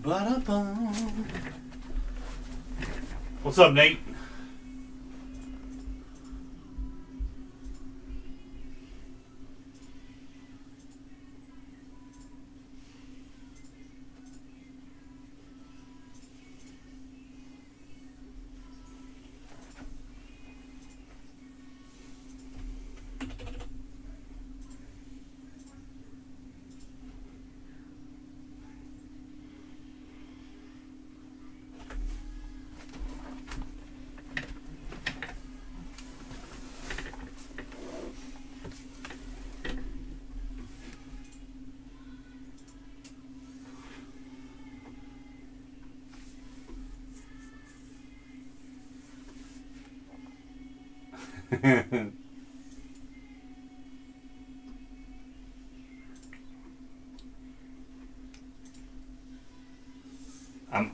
Ba-da-bum. What's up, Nate?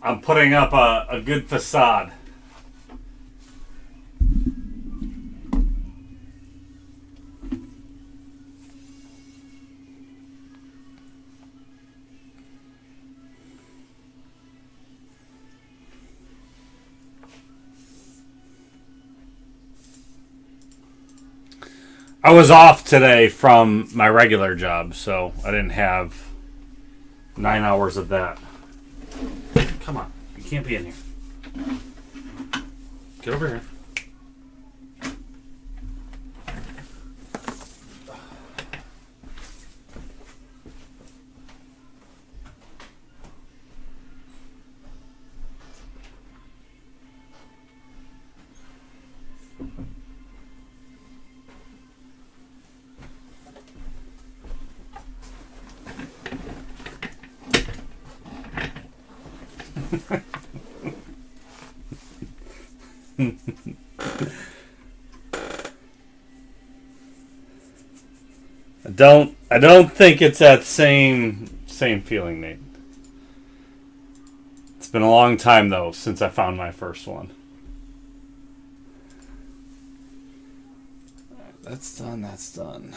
I'm putting up a good facade. I was off today from my regular job, so I didn't have 9 hours of that. Come on, you can't be in here. Get over here. I don't think it's that same feeling, Nate. It's been a long time though since I found my first one. That's done, that's done.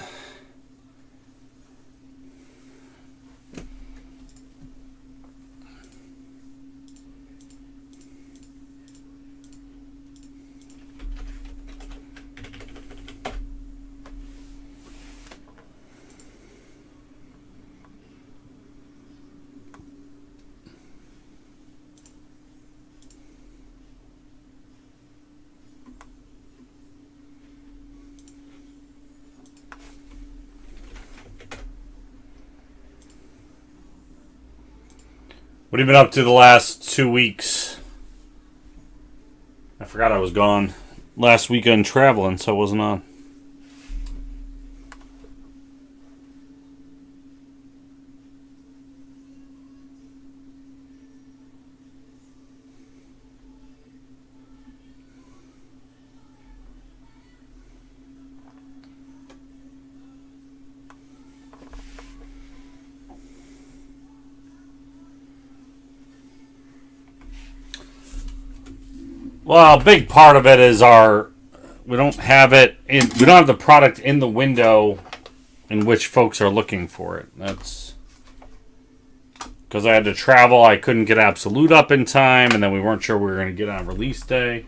What have you been up to the last 2 weeks? I forgot I was gone last weekend traveling, so I wasn't on. Well, a big part of it is we don't have the product in the window in which folks are looking for it. That's because I had to travel. I couldn't get Absolute up in time, and then we weren't sure we were going to get on release day.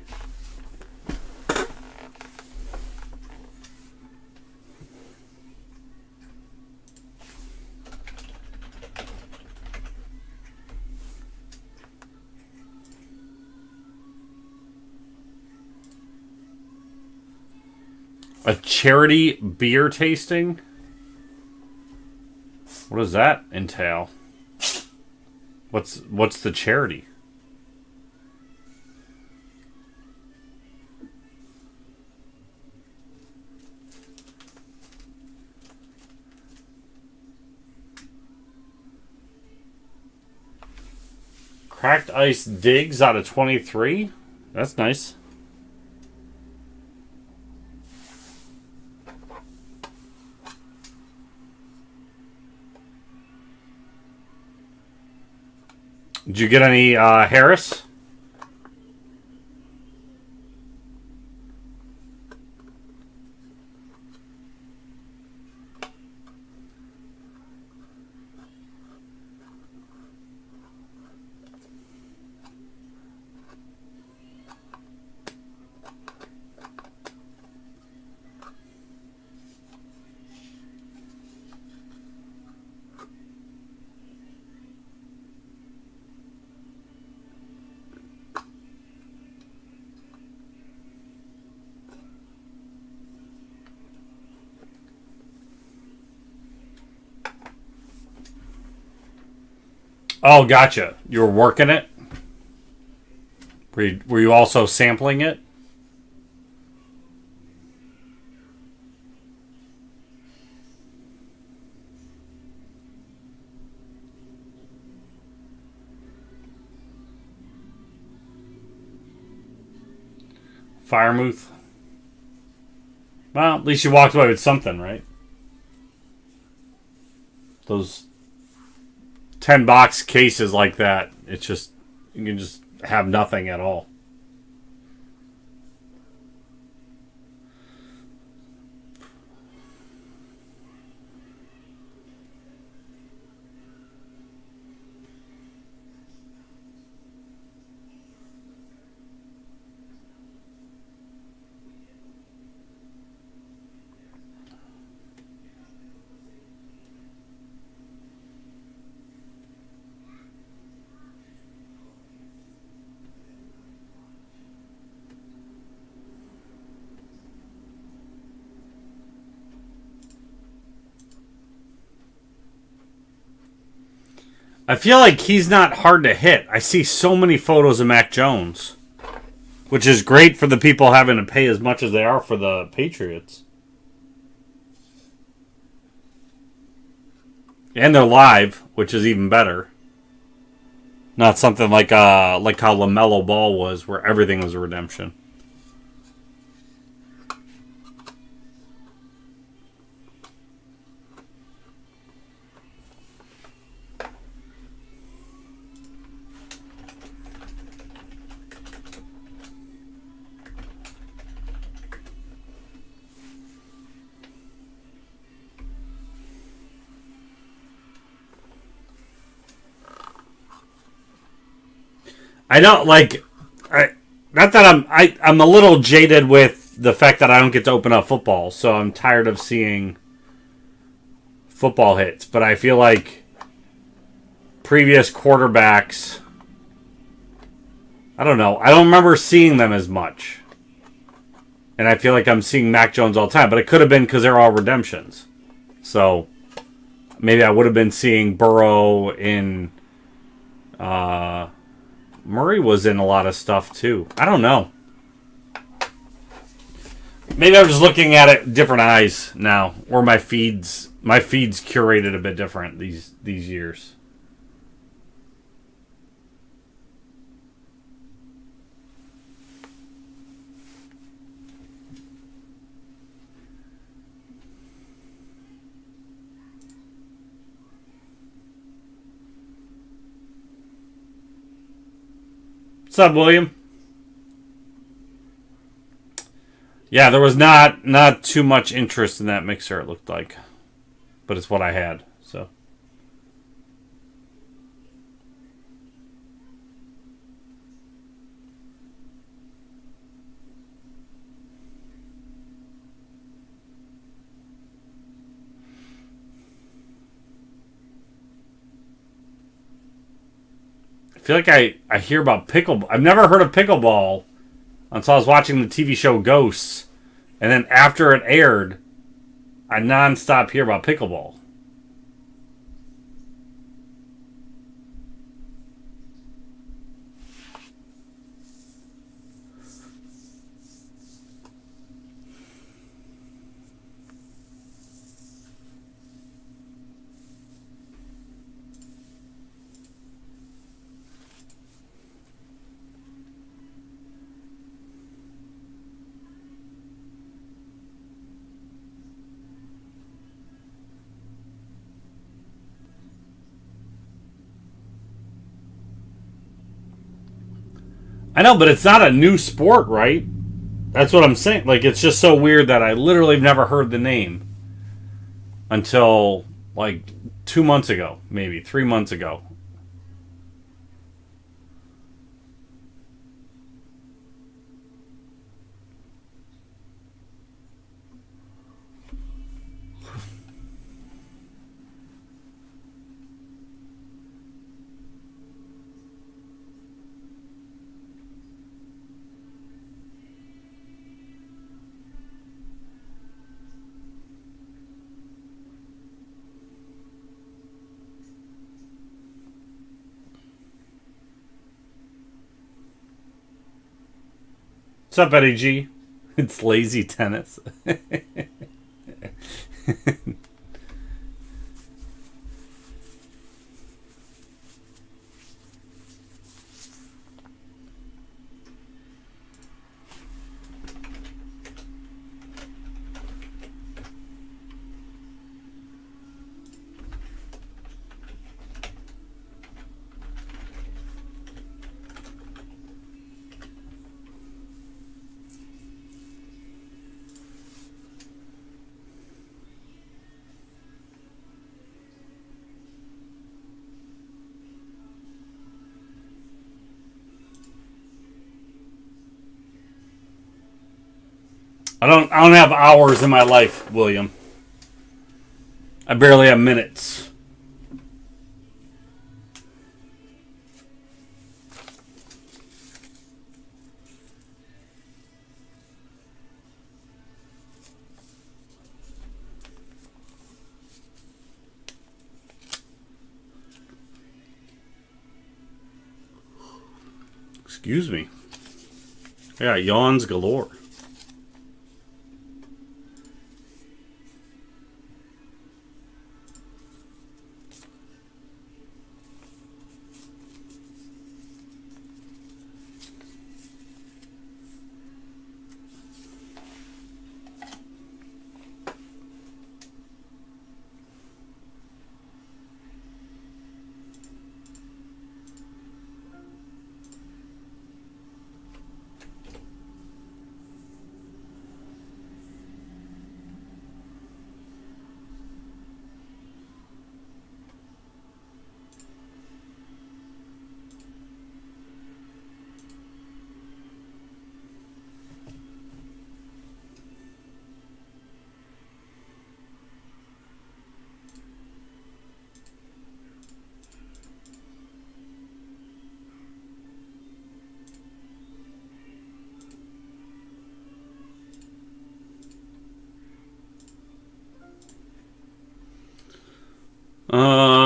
A charity beer tasting? What does that entail? What's the charity? Cracked Ice Digs out of 23? That's nice. Did you get any Harris? Oh, gotcha. You were working it? Were you also sampling it? Firemuth? Well, at least you walked away with something, right? Those 10 box cases like that, it's just, you can just have nothing at all. I feel like he's not hard to hit. I see so many photos of Mac Jones, which is great for the people having to pay as much as they are for the Patriots. And they're live, which is even better. Not something like how LaMelo Ball was, where everything was a redemption. I don't like. Not that I'm a little jaded with the fact that I don't get to open up football, so I'm tired of seeing football hits. But I feel like previous quarterbacks, I don't know. I don't remember seeing them as much, and I feel like I'm seeing Mac Jones all the time. But it could have been because they're all redemptions. So maybe I would have been seeing Burrow in. Murray was in a lot of stuff too. I don't know. Maybe I'm just looking at it different eyes now, or my feeds curated a bit different these years. What's up, William? Yeah, there was not too much interest in that mixer, it looked like. But it's what I had, so. I feel like I hear about pickleball. I've never heard of pickleball until I was watching the TV show Ghosts. And then after it aired, I nonstop hear about pickleball. I know, but it's not a new sport, right? That's what I'm saying. Like, it's just so weird that I literally have never heard the name until like 2 months ago, maybe 3 months ago. What's up, Eddie G? It's lazy tennis. I don't have hours in my life, William. I barely have minutes. Excuse me. Yeah, yawns galore.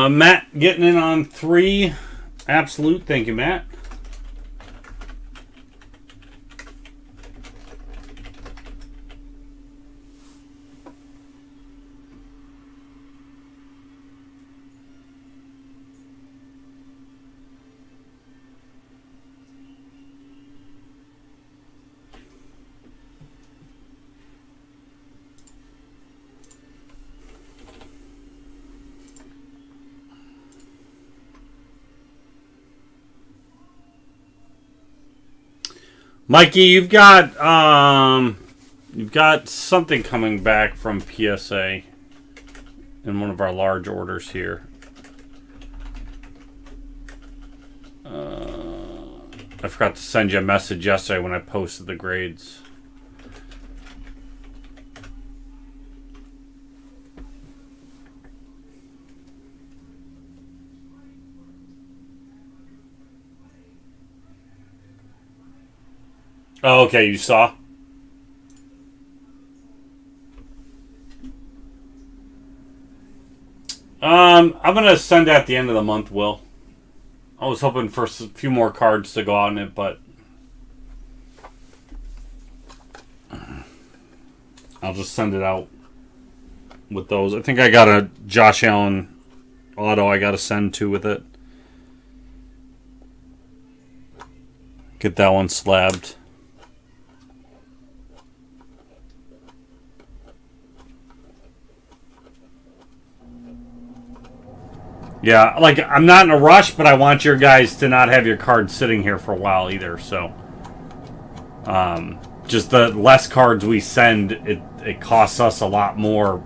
Matt getting in on 3. Absolute. Thank you, Matt. Mikey, you've got something coming back from PSA in one of our large orders here. I forgot to send you a message yesterday when I posted the grades. Oh, okay, you saw? I'm going to send at the end of the month, Will. I was hoping for a few more cards to go on it, but I'll just send it out with those. I think I got a Josh Allen auto I got to send to with it. Get that one slabbed. Yeah, like, I'm not in a rush, but I want your guys to not have your cards sitting here for a while either, so. Just the less cards we send, it costs us a lot more,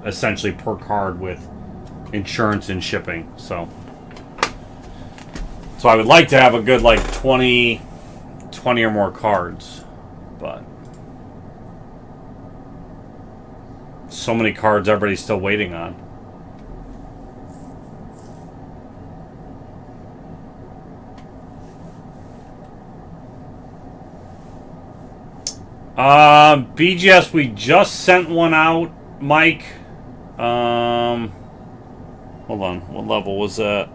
essentially, per card with insurance and shipping, so. So I would like to have a good, like, 20 or more cards, but. So many cards everybody's still waiting on. BGS, we just sent one out, Mike. Hold on, what level was that?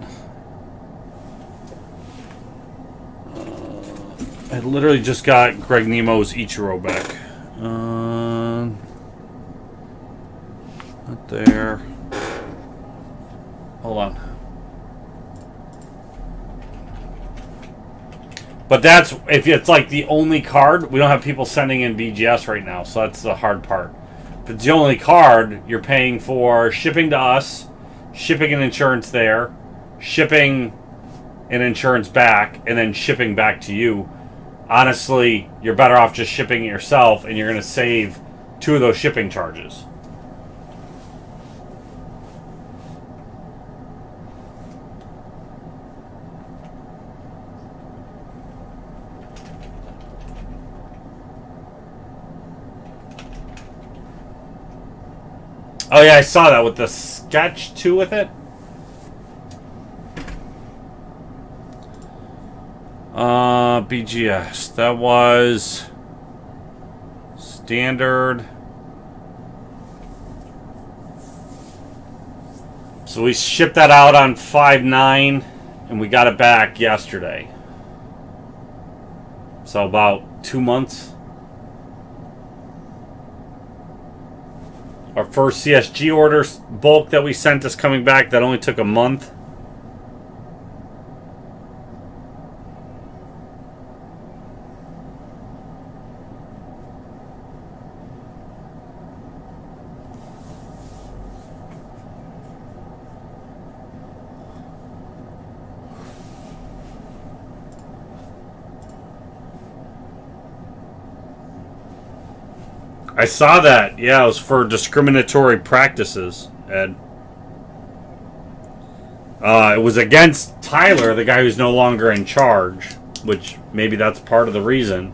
I literally just got Greg Nemo's Ichiro back. Not there. Hold on. But that's, if it's like the only card, we don't have people sending in BGS right now, so that's the hard part. If it's the only card, you're paying for shipping to us, shipping and insurance there, shipping and insurance back, and then shipping back to you. Honestly, you're better off just shipping it yourself, and you're going to save 2 of those shipping charges. Oh yeah, I saw that with the sketch too with it. BGS. That was standard. So we shipped that out on 5/9 and we got it back yesterday. So about 2 months. Our first CSG order bulk that we sent is coming back. That only took a month. I saw that. Yeah, it was for discriminatory practices, Ed. It was against Tyler, the guy who's no longer in charge, which maybe that's part of the reason.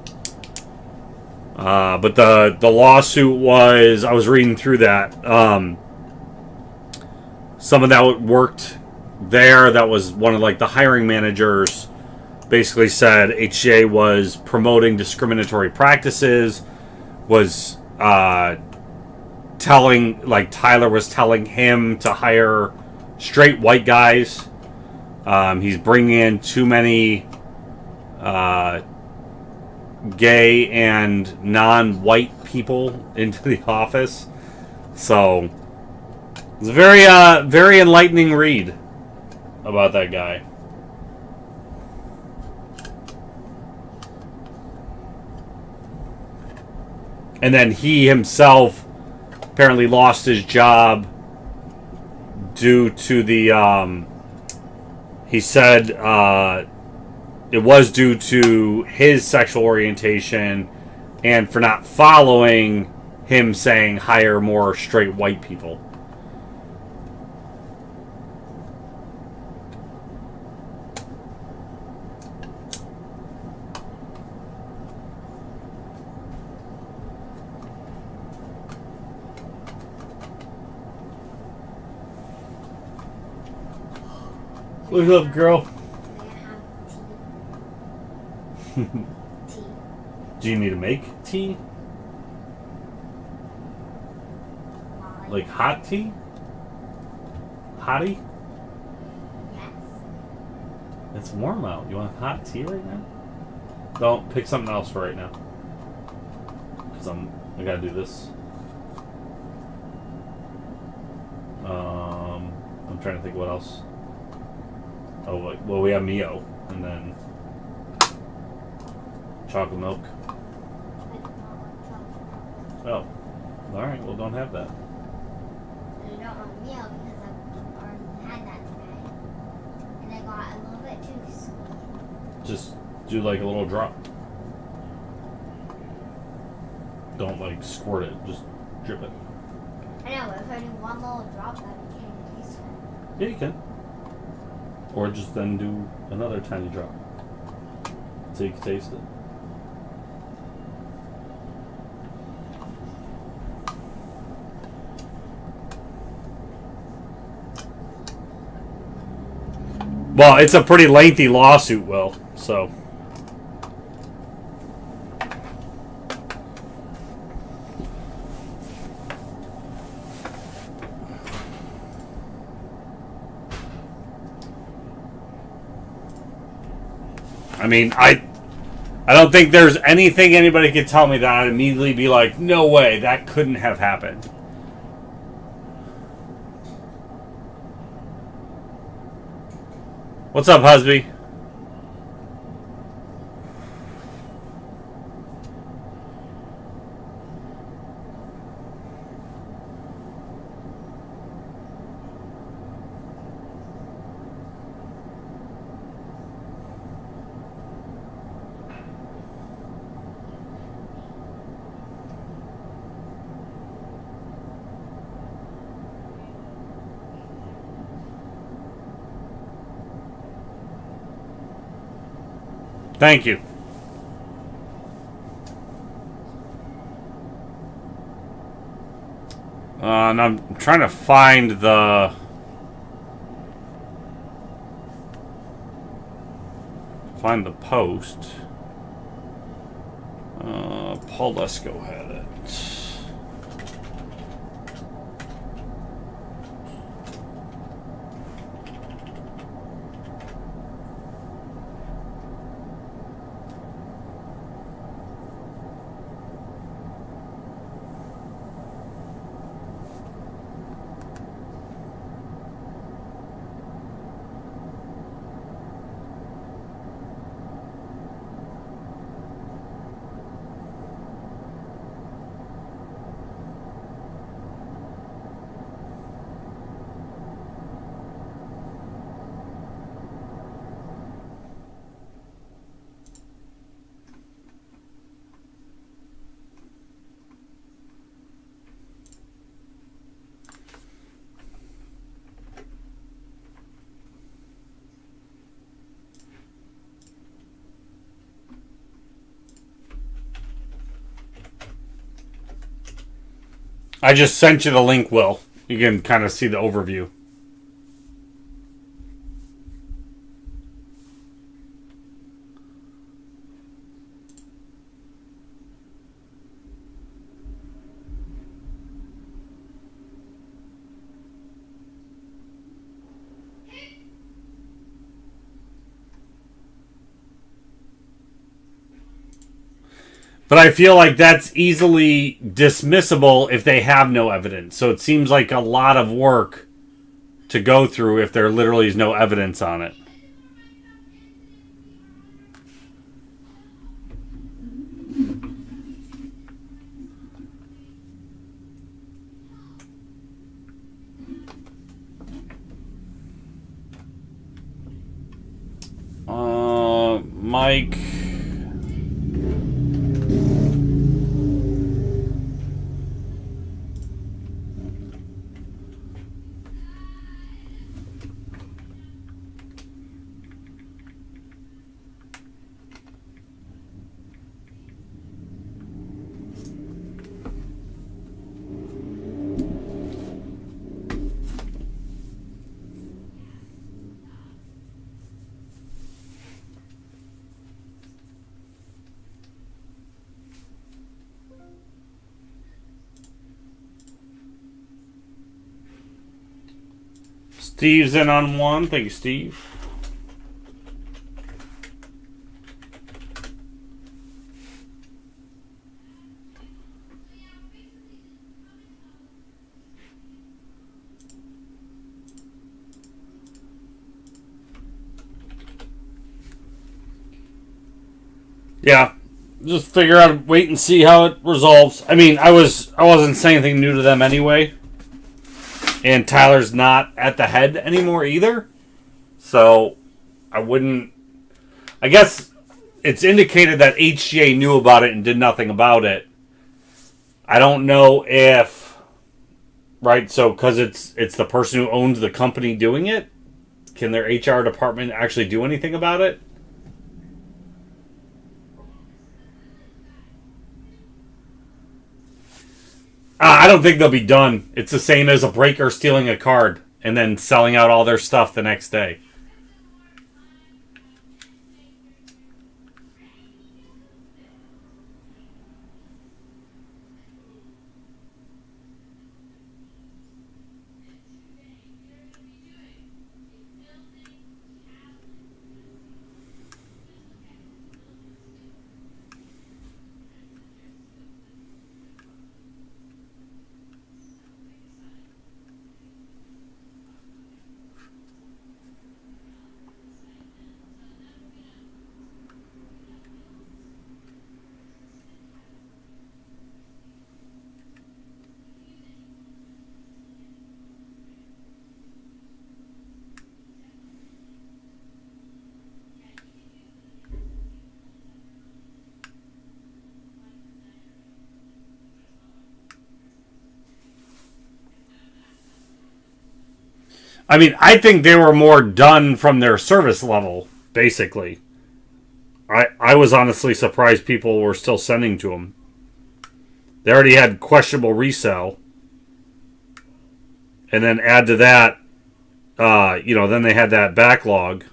But the lawsuit was, I was reading through that. Someone that worked there, that was one of like the hiring managers, basically said HCA was promoting discriminatory practices, was telling, like Tyler was telling him to hire straight white guys. He's bringing in too many gay and non-white people into the office. So it's a very very enlightening read about that guy. And then he himself apparently lost his job due to the, he said it was due to his sexual orientation and for not following him saying hire more straight white people. What's up, girl? Tea. Do you need to make tea? Why? Like hot tea? Hottie? Yes. It's warm out. You want hot tea right now? Don't pick something else for right now. Because I gotta do this. I'm trying to think what else. Oh, well, we have Mio, and then chocolate milk. I do not want chocolate. Oh, all right. Well, don't have that. And I don't want milk because I've already had that today. And I got a little bit too sweet. Just do like a little drop. Don't like squirt it. Just drip it. I know, but if I do one little drop, that can't taste it. Yeah, you can. Or just then do another tiny drop so you can taste it. Well, it's a pretty lengthy lawsuit, Will, so. I mean, I don't think there's anything anybody could tell me that I'd immediately be like, no way, that couldn't have happened. What's up, husby? Thank you. And I'm trying to find the post. Paul Lesko had it. I just sent you the link, Will. You can kind of see the overview. But I feel like that's easily dismissible if they have no evidence. So it seems like a lot of work to go through if there literally is no evidence on it. Mike... Steve's in on one. Thank you, Steve. Yeah, just figure out, wait and see how it resolves. I mean, I wasn't saying anything new to them anyway, and Tyler's not at the head anymore either. So I wouldn't. I guess it's indicated that HGA knew about it and did nothing about it. I don't know if so because it's the person who owns the company doing it. Can their HR department actually do anything about it? I don't think they'll be done. It's the same as a breaker stealing a card and then selling out all their stuff the next day. I mean, I think they were more done from their service level, basically. I was honestly surprised people were still sending to them. They already had questionable resale. And then add to that, then they had that backlog.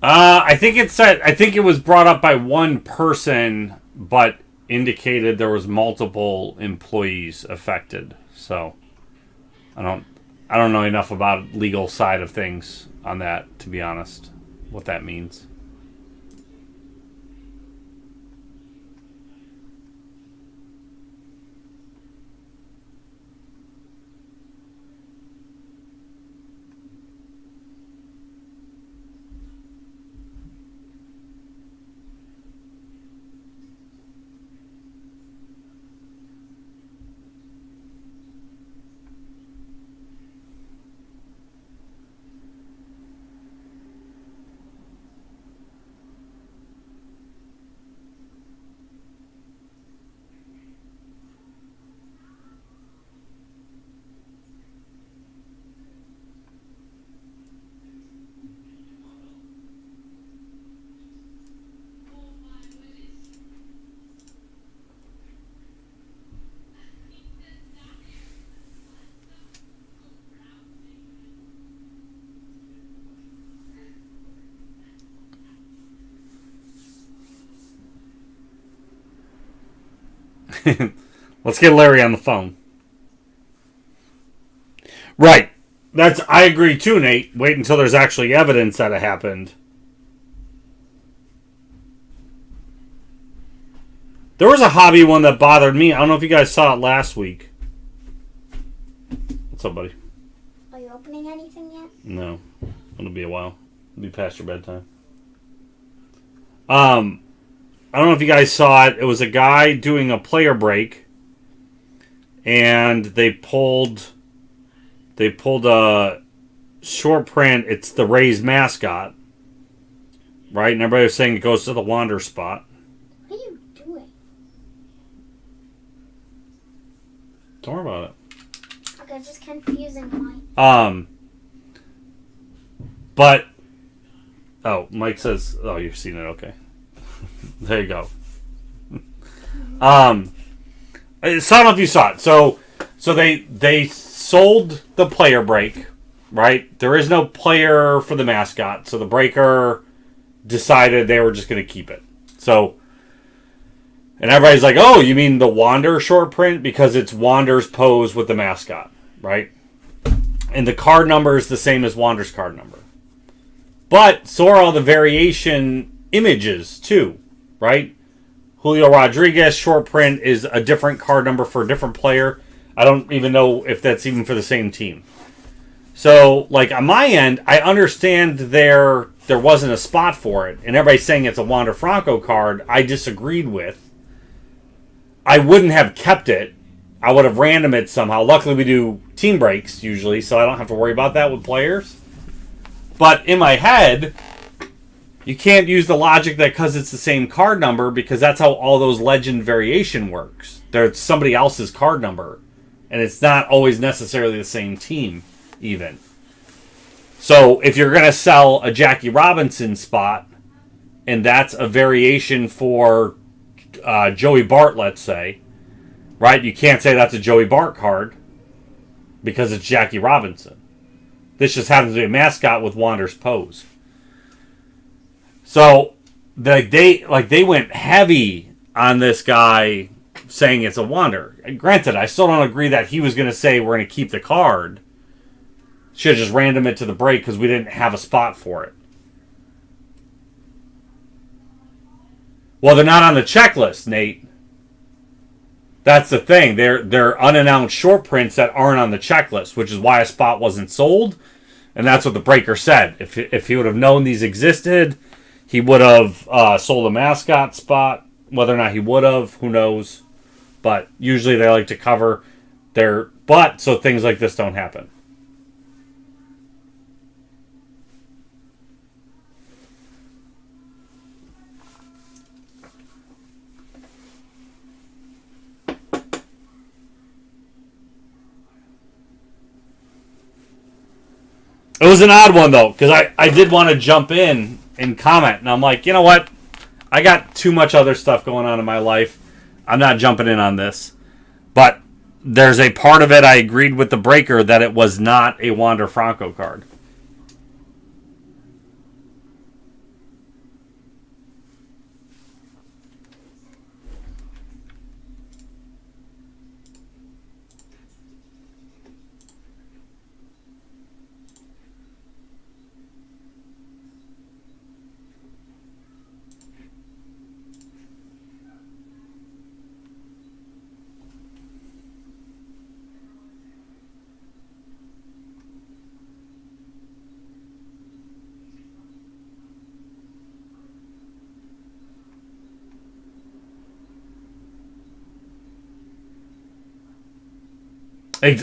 I think it said. I think it was brought up by one person, but indicated there was multiple employees affected. So, I don't know enough about legal side of things on that, to be honest. What that means. Let's get Larry on the phone. Right. I agree too, Nate. Wait until there's actually evidence that it happened. There was a hobby one that bothered me. I don't know if you guys saw it last week. What's up, buddy? Are you opening anything yet? No. It'll be a while. It'll be past your bedtime. I don't know if you guys saw it. It was a guy doing a player break, and they pulled a short print. It's the Rays mascot, right? And everybody was saying it goes to the Wander spot. What are you doing? Don't worry about it. Okay, it's just confusing my. But Mike says, oh, you've seen it. Okay. There you go. So I don't know if you saw it. So they sold the player break, right? There is no player for the mascot, so the breaker decided they were just going to keep it. So, and everybody's like, oh, you mean the Wander short print? Because it's Wander's pose with the mascot, right? And the card number is the same as Wander's card number. But so are all the variation images too, right? Julio Rodriguez short print is a different card number for a different player. I don't even know if that's even for the same team. So, like, on my end, I understand there wasn't a spot for it, and everybody's saying it's a Wander Franco card. I disagreed with. I wouldn't have kept it. I would have random it somehow. Luckily, we do team breaks usually, so I don't have to worry about that with players. But in my head, you can't use the logic that because it's the same card number, because that's how all those legend variation works. There's somebody else's card number, and it's not always necessarily the same team, even. So if you're going to sell a Jackie Robinson spot, and that's a variation for Joey Bart, let's say, right? You can't say that's a Joey Bart card, because it's Jackie Robinson. This just happens to be a mascot with Wander's pose. So they went heavy on this guy saying it's a Wander. Granted, I still don't agree that he was going to say we're going to keep the card. Should have just random it to the break because we didn't have a spot for it. Well, they're not on the checklist, Nate. That's the thing. They're unannounced short prints that aren't on the checklist, which is why a spot wasn't sold. And that's what the breaker said. If he would have known these existed, he would have sold a mascot spot. Whether or not he would have, who knows. But usually they like to cover their butt so things like this don't happen. It was an odd one, though, because I did want to jump in and comment. And I'm like, you know what? I got too much other stuff going on in my life. I'm not jumping in on this. But there's a part of it I agreed with the breaker that it was not a Wander Franco card.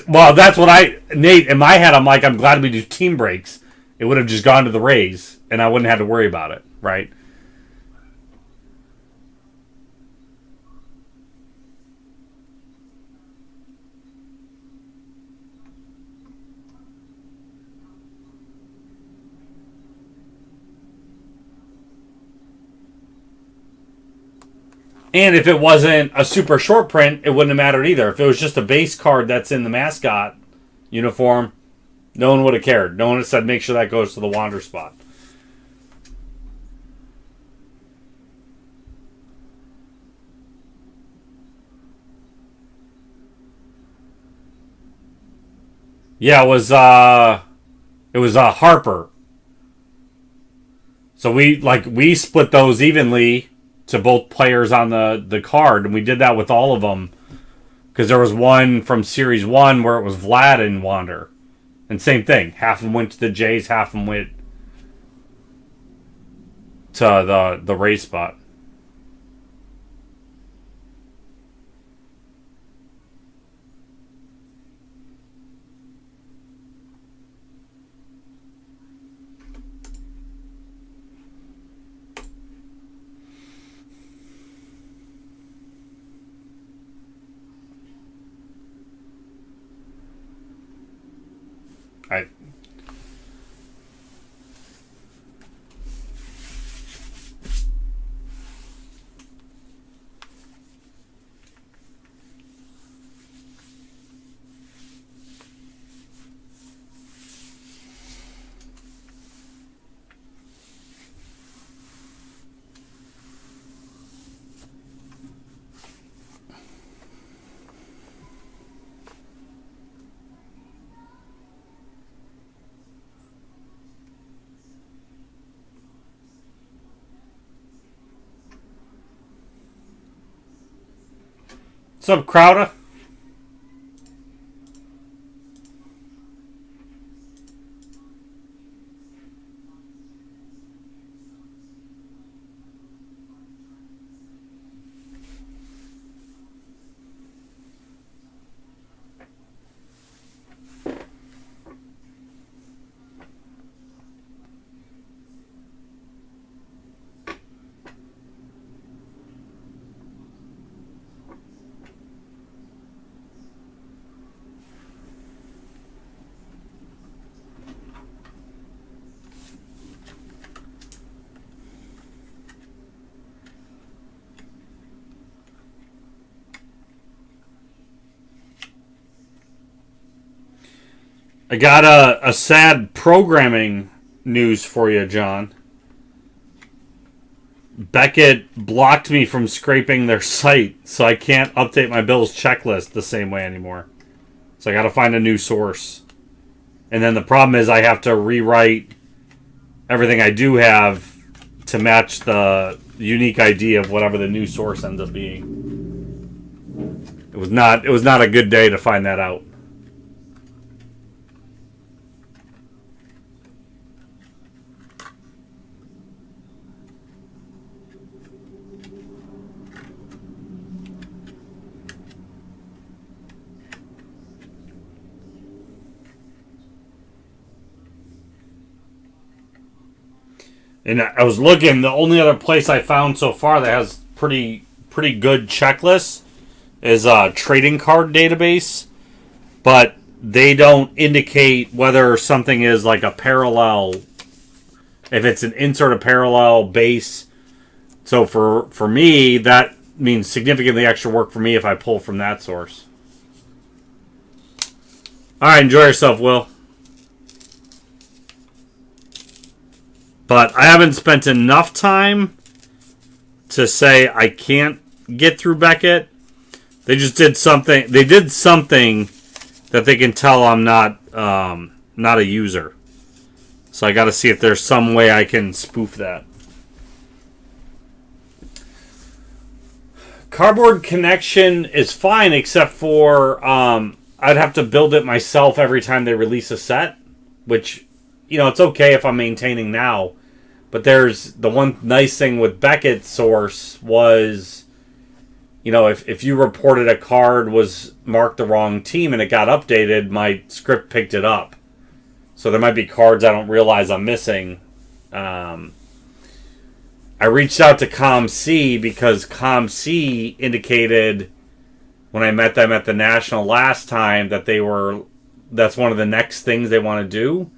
Well, that's what Nate, in my head, I'm like, I'm glad we do team breaks. It would have just gone to the Rays, and I wouldn't have to worry about it, right? And if it wasn't a super short print, it wouldn't have mattered either. If it was just a base card that's in the mascot uniform, no one would have cared. No one would have said, make sure that goes to the Wander spot. Yeah, it was Harper. So we split those evenly to both players on the card, and we did that with all of them because there was one from Series 1 where it was Vlad and Wander. And same thing. Half of them went to the Jays, half of them went to the Rays spot. I What's up, Crowder? I got a sad programming news for you, John. Beckett blocked me from scraping their site, so I can't update my bills checklist the same way anymore. So I got to find a new source. And then the problem is I have to rewrite everything I do have to match the unique ID of whatever the new source ends up being. It was not a good day to find that out. And I was looking, the only other place I found so far that has pretty good checklists is a trading card database, but they don't indicate whether something is like a parallel, if it's an insert a parallel base. So for me, that means significantly extra work for me if I pull from that source. All right, enjoy yourself, Will. But I haven't spent enough time to say I can't get through Beckett. They just did something. They did something that they can tell I'm not a user. So I got to see if there's some way I can spoof that. Cardboard Connection is fine, except for I'd have to build it myself every time they release a set, which, you know, it's okay if I'm maintaining now. But there's the one nice thing with Beckett's source was, you know, if you reported a card was marked the wrong team and it got updated, my script picked it up. So there might be cards I don't realize I'm missing. I reached out to ComC because ComC indicated when I met them at the National last time that that's one of the next things they want to do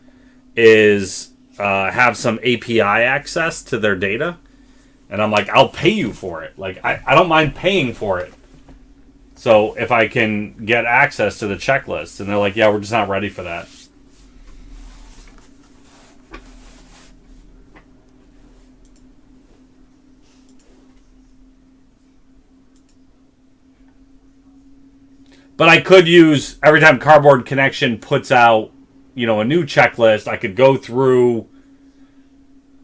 is have some API access to their data. And I'm like, I'll pay you for it. Like, I don't mind paying for it. So if I can get access to the checklist. And they're like, yeah, we're just not ready for that. But I could use, every time Cardboard Connection puts out, you know, a new checklist, I could go through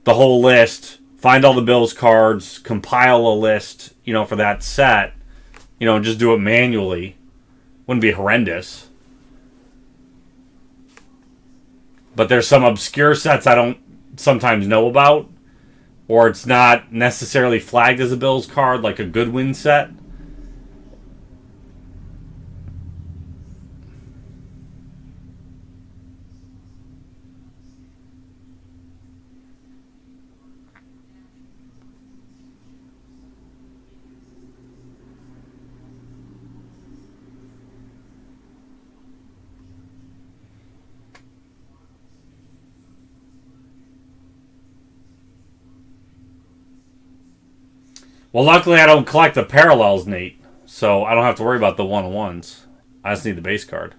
the whole list, find all the Bills cards, compile a list, you know, for that set, you know, and just do it manually. Wouldn't be horrendous. But there's some obscure sets I don't sometimes know about, or it's not necessarily flagged as a Bills card, like a Goodwin set. Well, luckily I don't collect the parallels, Nate, so I don't have to worry about the one-on-ones. I just need the base card.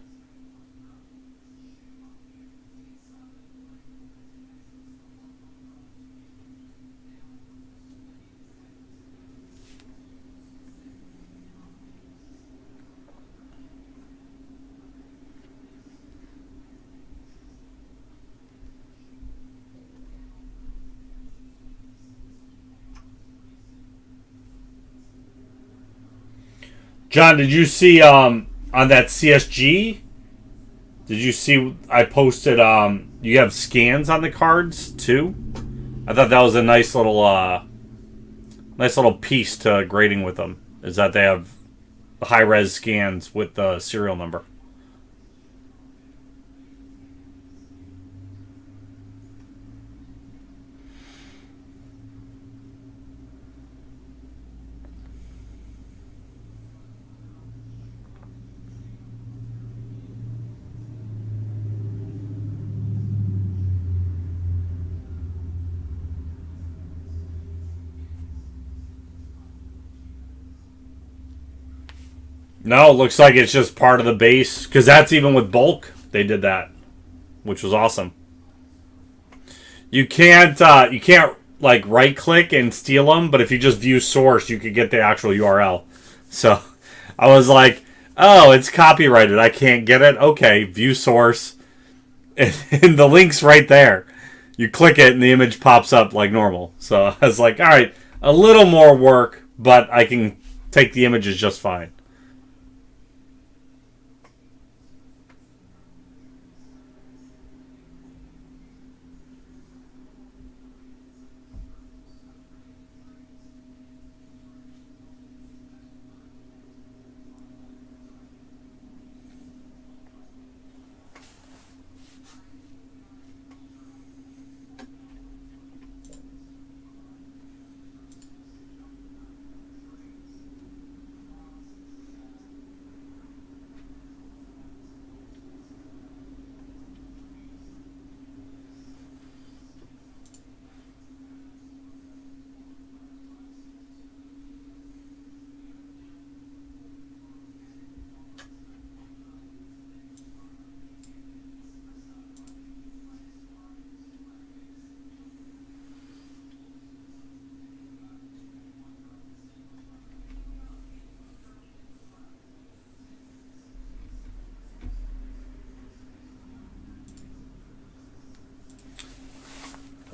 John, did you see on that CSG? Did you see I posted you have scans on the cards too? I thought that was a nice little piece to grading with them. Is that they have high res scans with the serial number. No, it looks like it's just part of the base. Because that's even with bulk. They did that. which was awesome. You can't like right click and steal them, but if you just view source, you could get the actual URL. So I was like, oh, it's copyrighted. I can't get it. Okay, view source, and the link's right there. You click it, and the image pops up like normal. So I was like, all right, a little more work, but I can take the images just fine.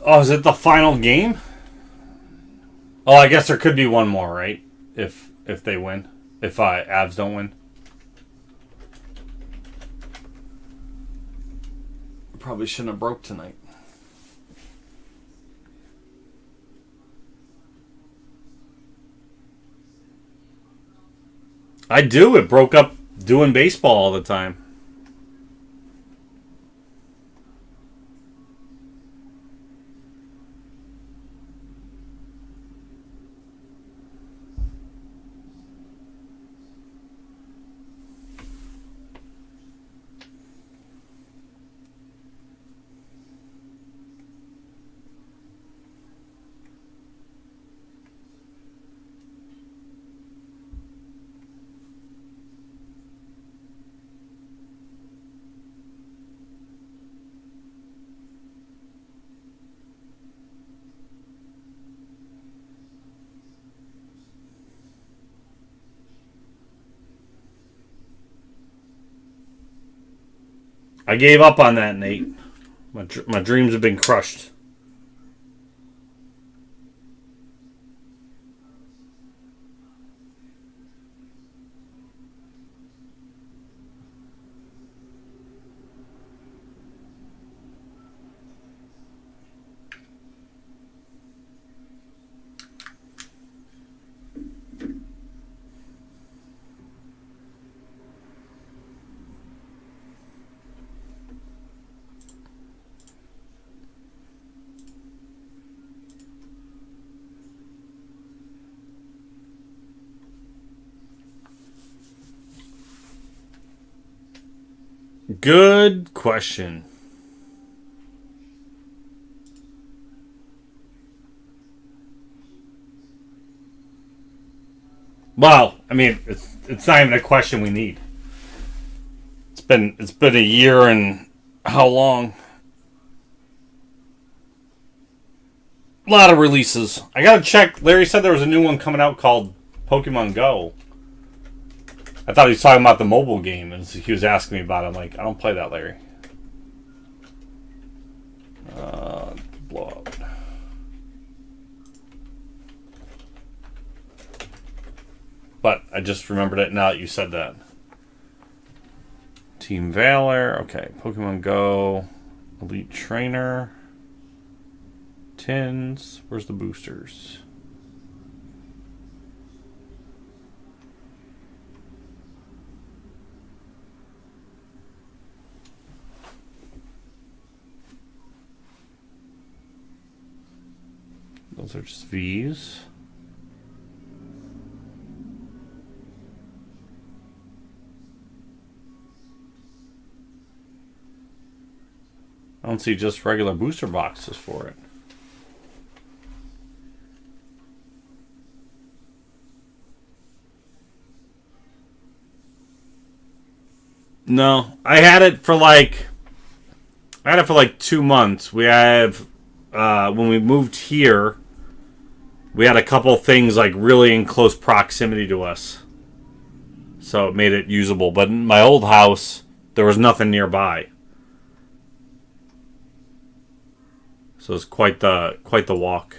Oh, is it the final game? Oh, I guess there could be one more, right? If they win, if Avs don't win, probably shouldn't have broke tonight. I do. It broke up doing baseball all the time. I gave up on that, Nate. My dreams have been crushed. Good question. Well, I mean, it's not even a question we need. It's been a year and how long? A lot of releases. I gotta check. Larry said there was a new one coming out called Pokemon Go. I thought he was talking about the mobile game, and he was asking me about it. I'm like, I don't play that, Larry. Blow up. But I just remembered it now that you said that. Team Valor. Okay, Pokemon Go. Elite Trainer. Tins. Where's the boosters? Those are just V's. I don't see just regular booster boxes for it. No, I had it for like I had it for like 2 months. We have when we moved here, we had a couple things like really in close proximity to us, so it made it usable. But in my old house, there was nothing nearby, so it's quite the walk.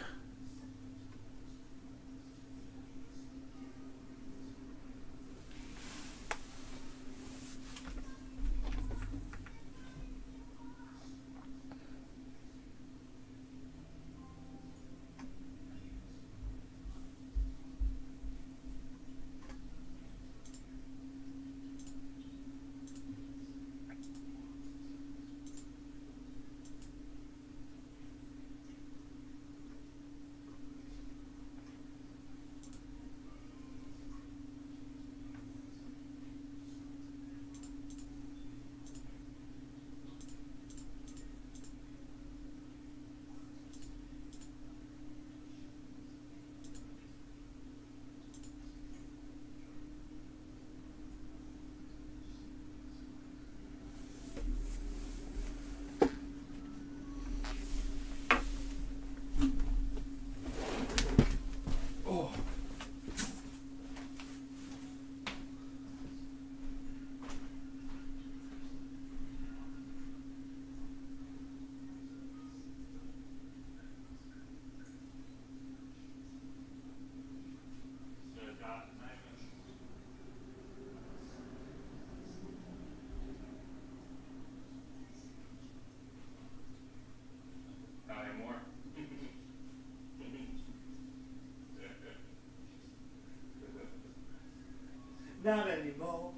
Not anymore.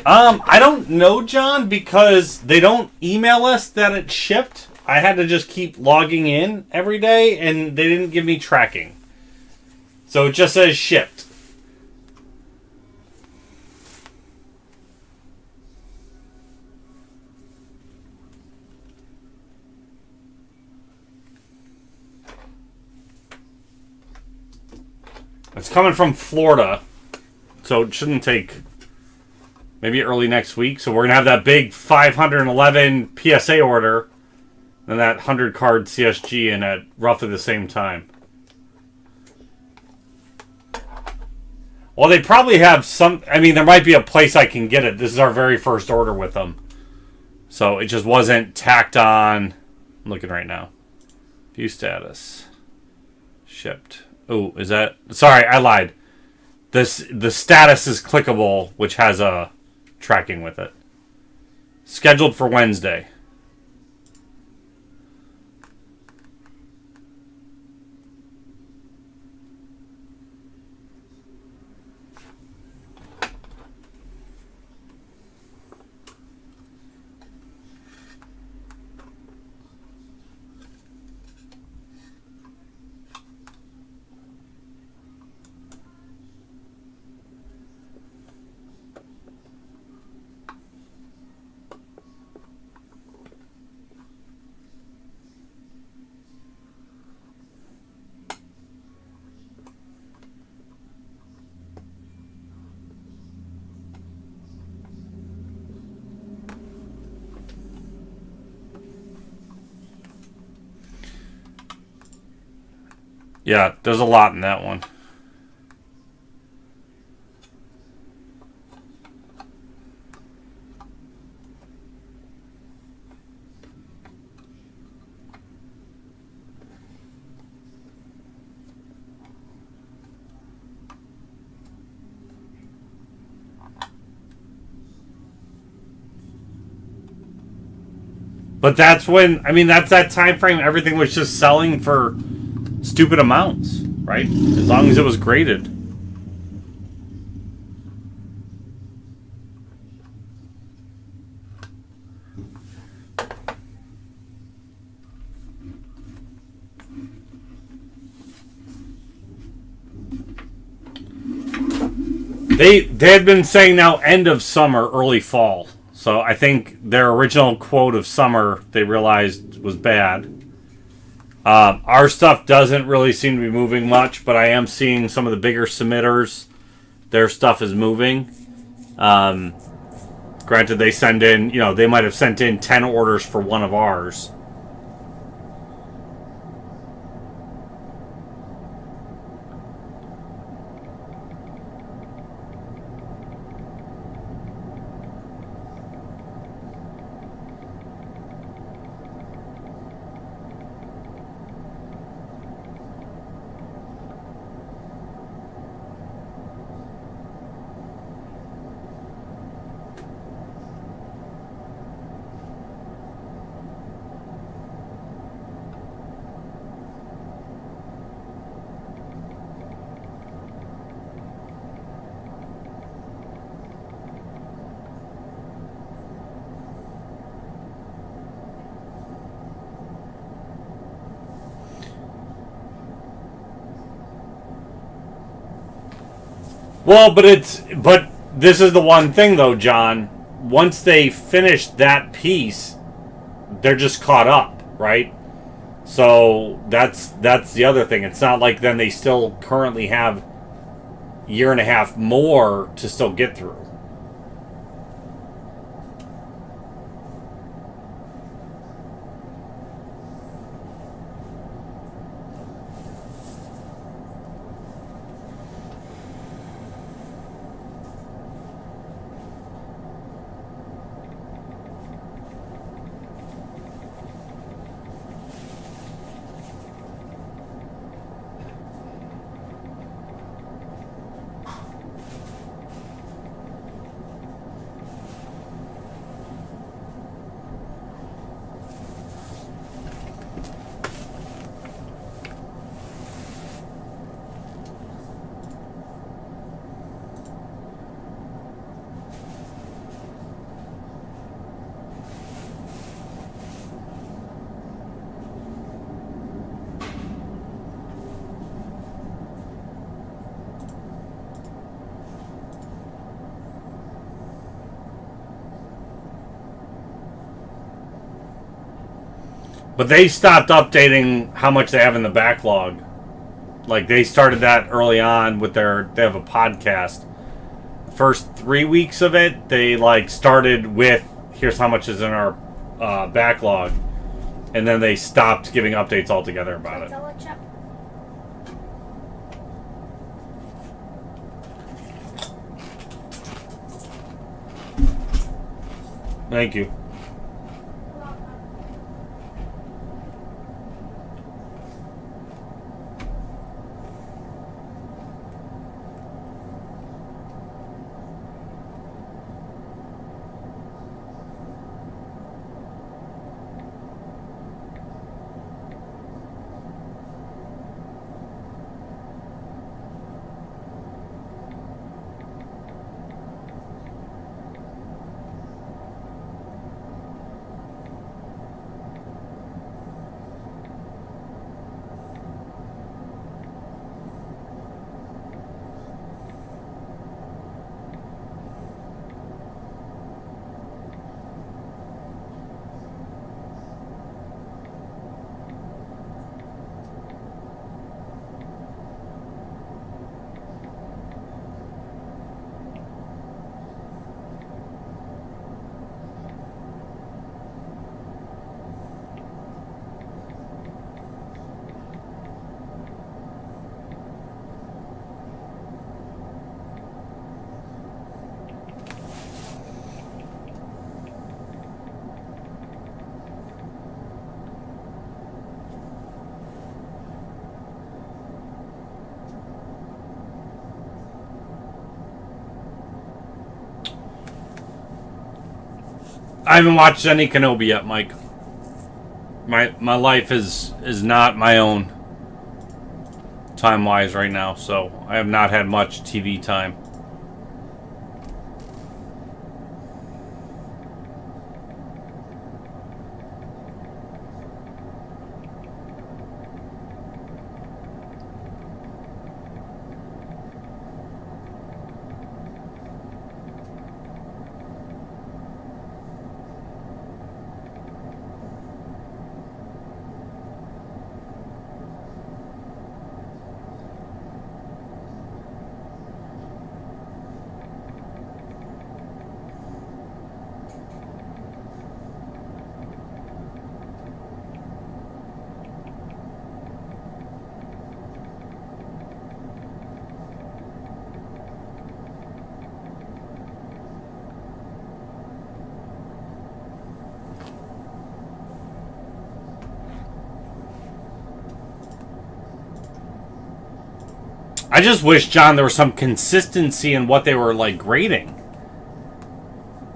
I don't know, John, because they don't email us that it's shipped. I had to just keep logging in every day, and they didn't give me tracking. So it just says shipped. It's coming from Florida, so it shouldn't take maybe early next week. So we're going to have that big 511 PSA order and that 100 card CSG in at roughly the same time. Well, they probably have some... I mean, there might be a place I can get it. This is our very first order with them. So it just wasn't tacked on. I'm looking right now. View status. Shipped. Oh, is that... Sorry, I lied. The status is clickable, which has a tracking with it. Scheduled for Wednesday. Yeah, there's a lot in that one. But that's when, I mean, that's that time frame. Everything was just selling for stupid amounts, right? As long as it was graded. They had been saying now end of summer, early fall. So I think their original quote of summer they realized was bad. Our stuff doesn't really seem to be moving much, but I am seeing some of the bigger submitters. Their stuff is moving. Granted, they send in, they might have sent in 10 orders for one of ours. Well, but this is the one thing though, John. Once they finish that piece, they're just caught up, right? So that's the other thing. It's not like then they still currently have a year and a half more to still get through. But they stopped updating how much they have in the backlog. Like, they started that early on with they have a podcast. First 3 weeks of it, they, started with, here's how much is in our backlog. And then they stopped giving updates altogether about it. Thank you. I haven't watched any Kenobi yet, Mike. My life is not my own time-wise right now, so I have not had much TV time. I just wish, John, there was some consistency in what they were like grading.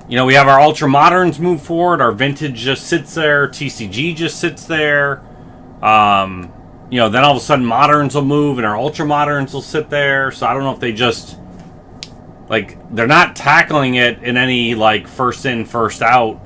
You know, we have our ultra moderns move forward. Our vintage just sits there. TCG just sits there. You know, then all of a sudden moderns will move and our ultra moderns will sit there. So I don't know if they just like they're not tackling it in any like first in first out.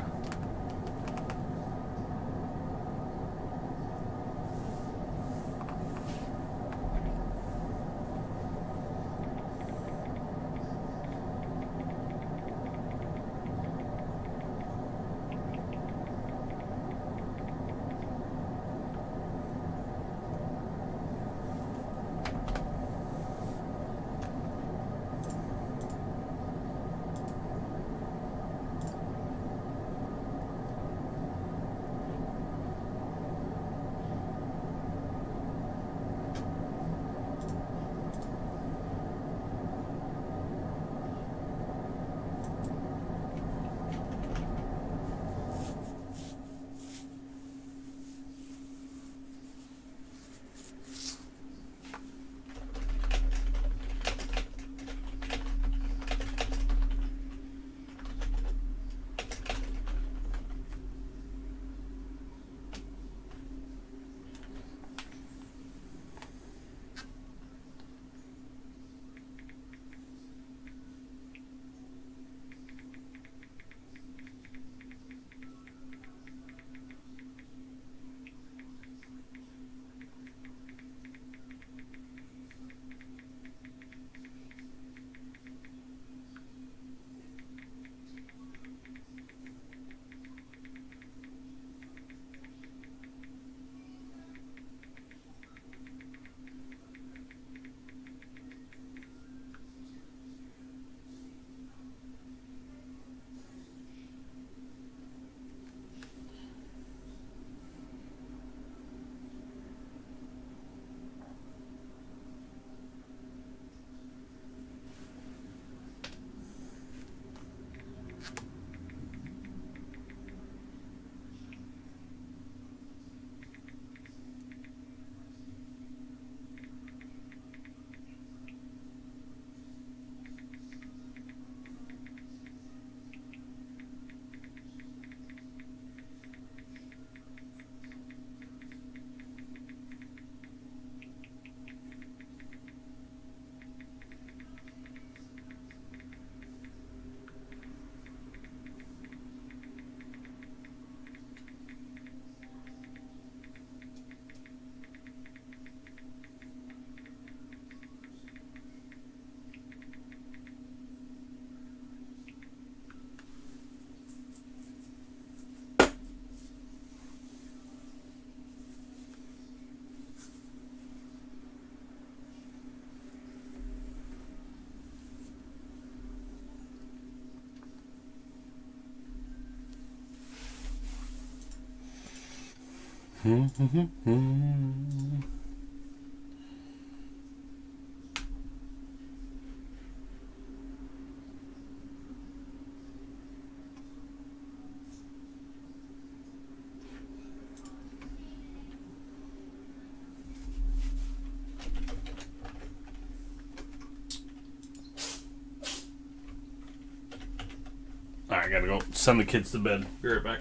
Alright, I gotta go send the kids to bed. Be right back.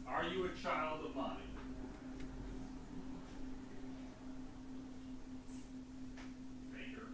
Are you a child of mine? Baker.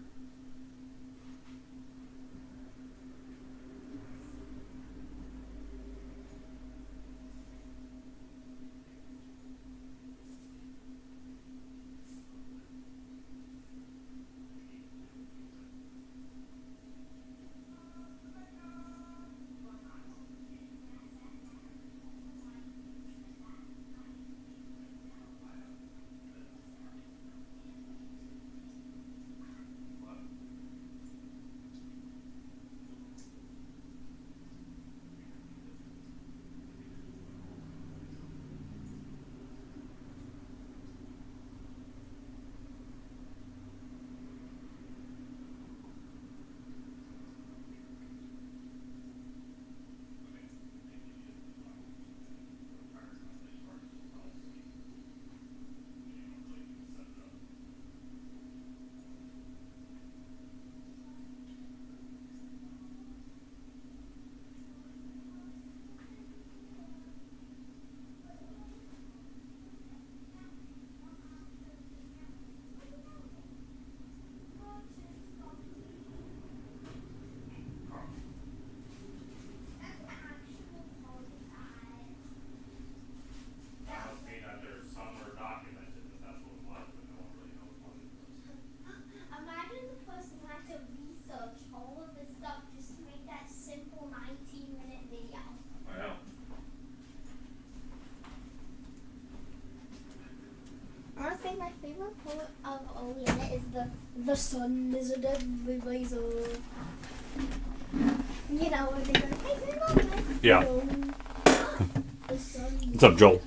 The sun is in everybody's eye. You know, when they go, hey, grandma. Yeah. The sun What's up, Joel?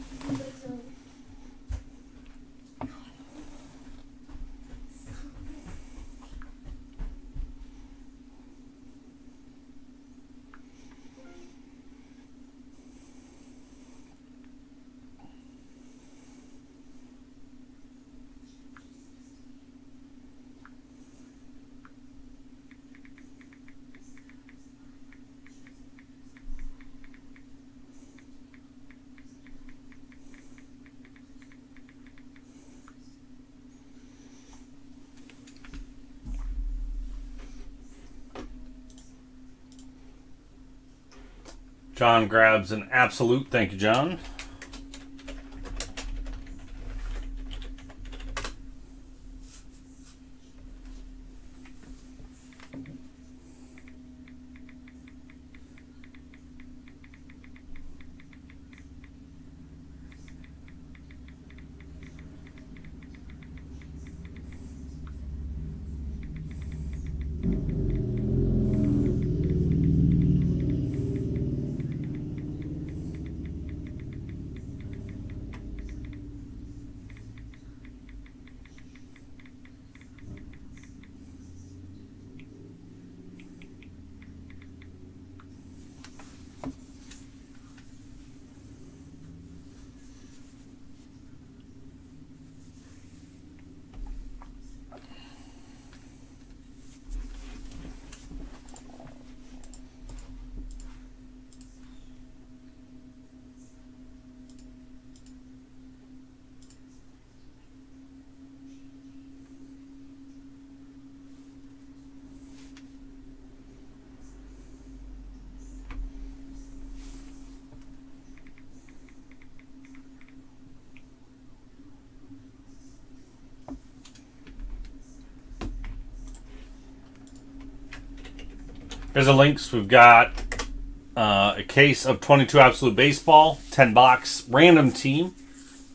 John grabs an absolute. Thank you, John. Here's the links. We've got a case of 22 Absolute Baseball, 10 box random team,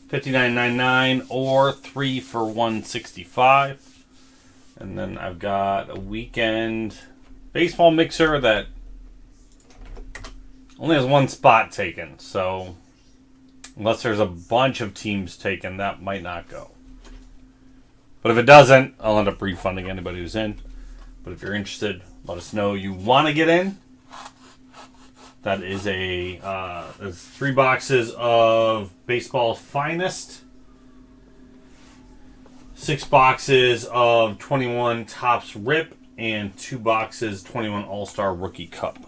$59.99 or 3 for $165. And then I've got a weekend baseball mixer that only has one spot taken. So unless there's a bunch of teams taken, that might not go. But if it doesn't, I'll end up refunding anybody who's in. But if you're interested, let us know you want to get in. That is there's 3 boxes of baseball's finest, 6 boxes of 21 Topps Rip, and 2 boxes 21 All-Star Rookie Cup.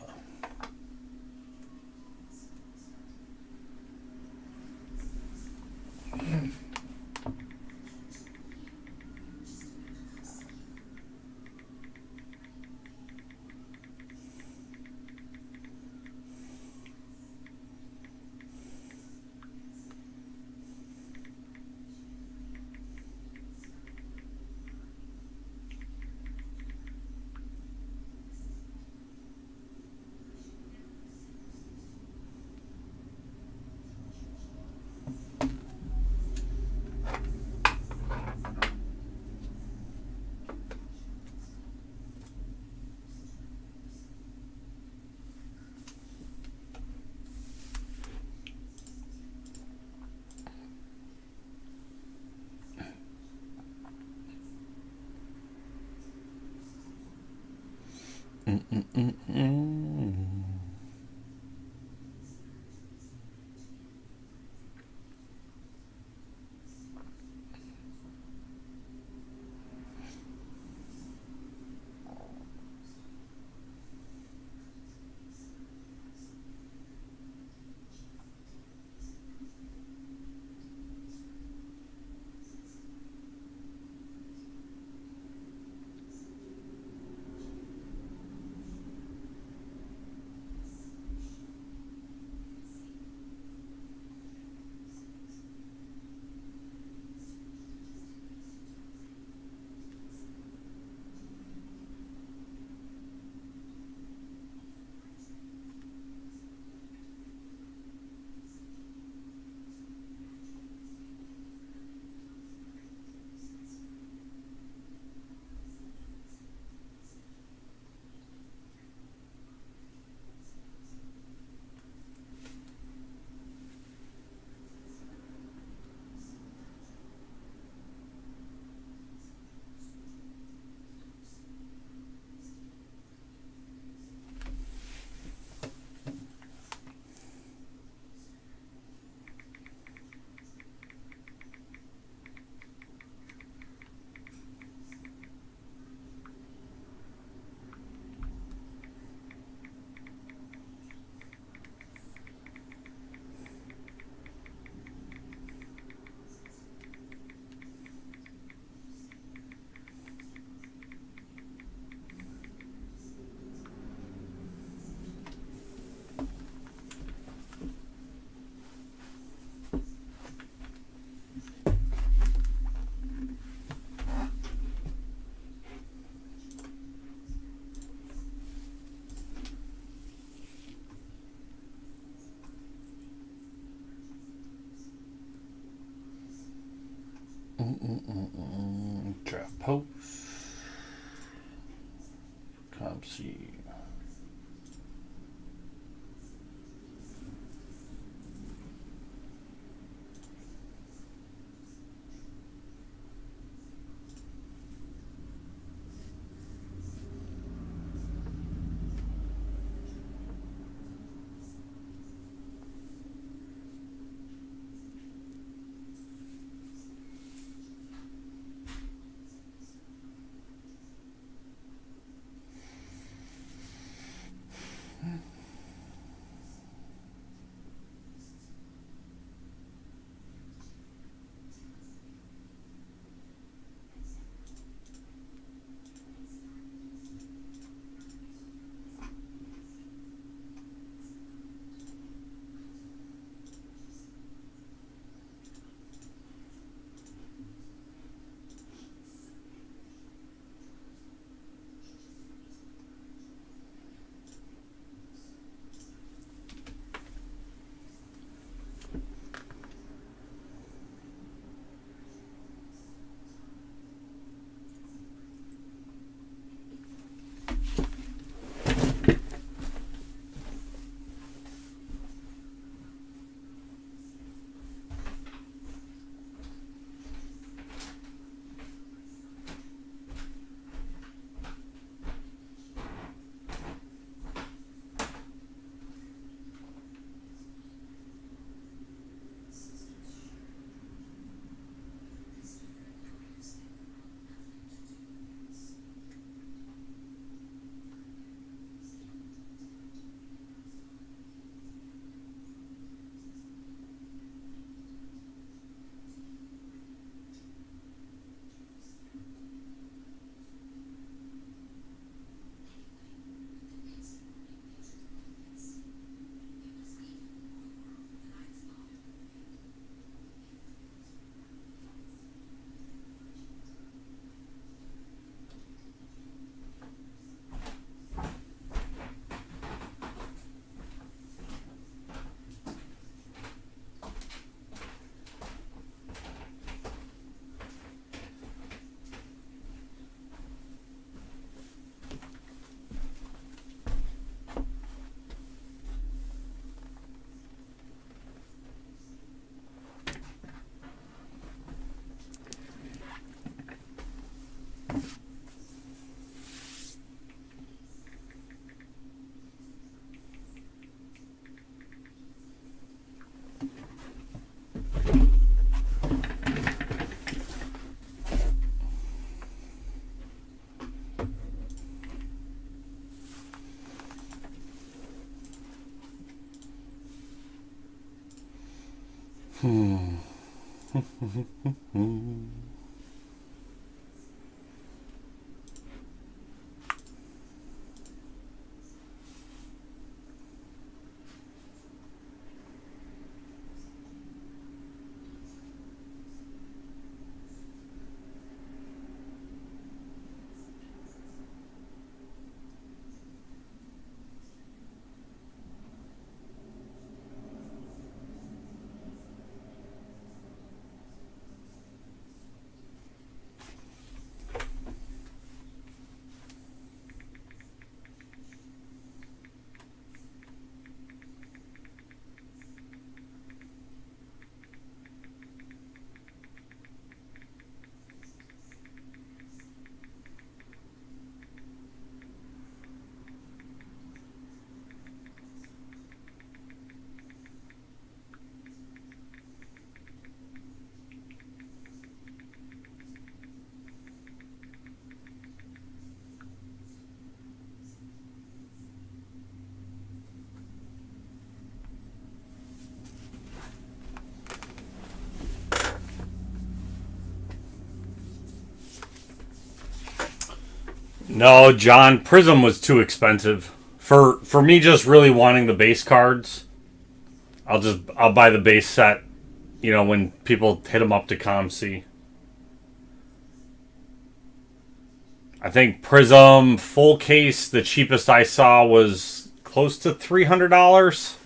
Draft post. COMC. No, John, Prism was too expensive. For me just really wanting the base cards, I'll buy the base set, when people hit them up to COMC. I think Prism full case, the cheapest I saw was close to $300.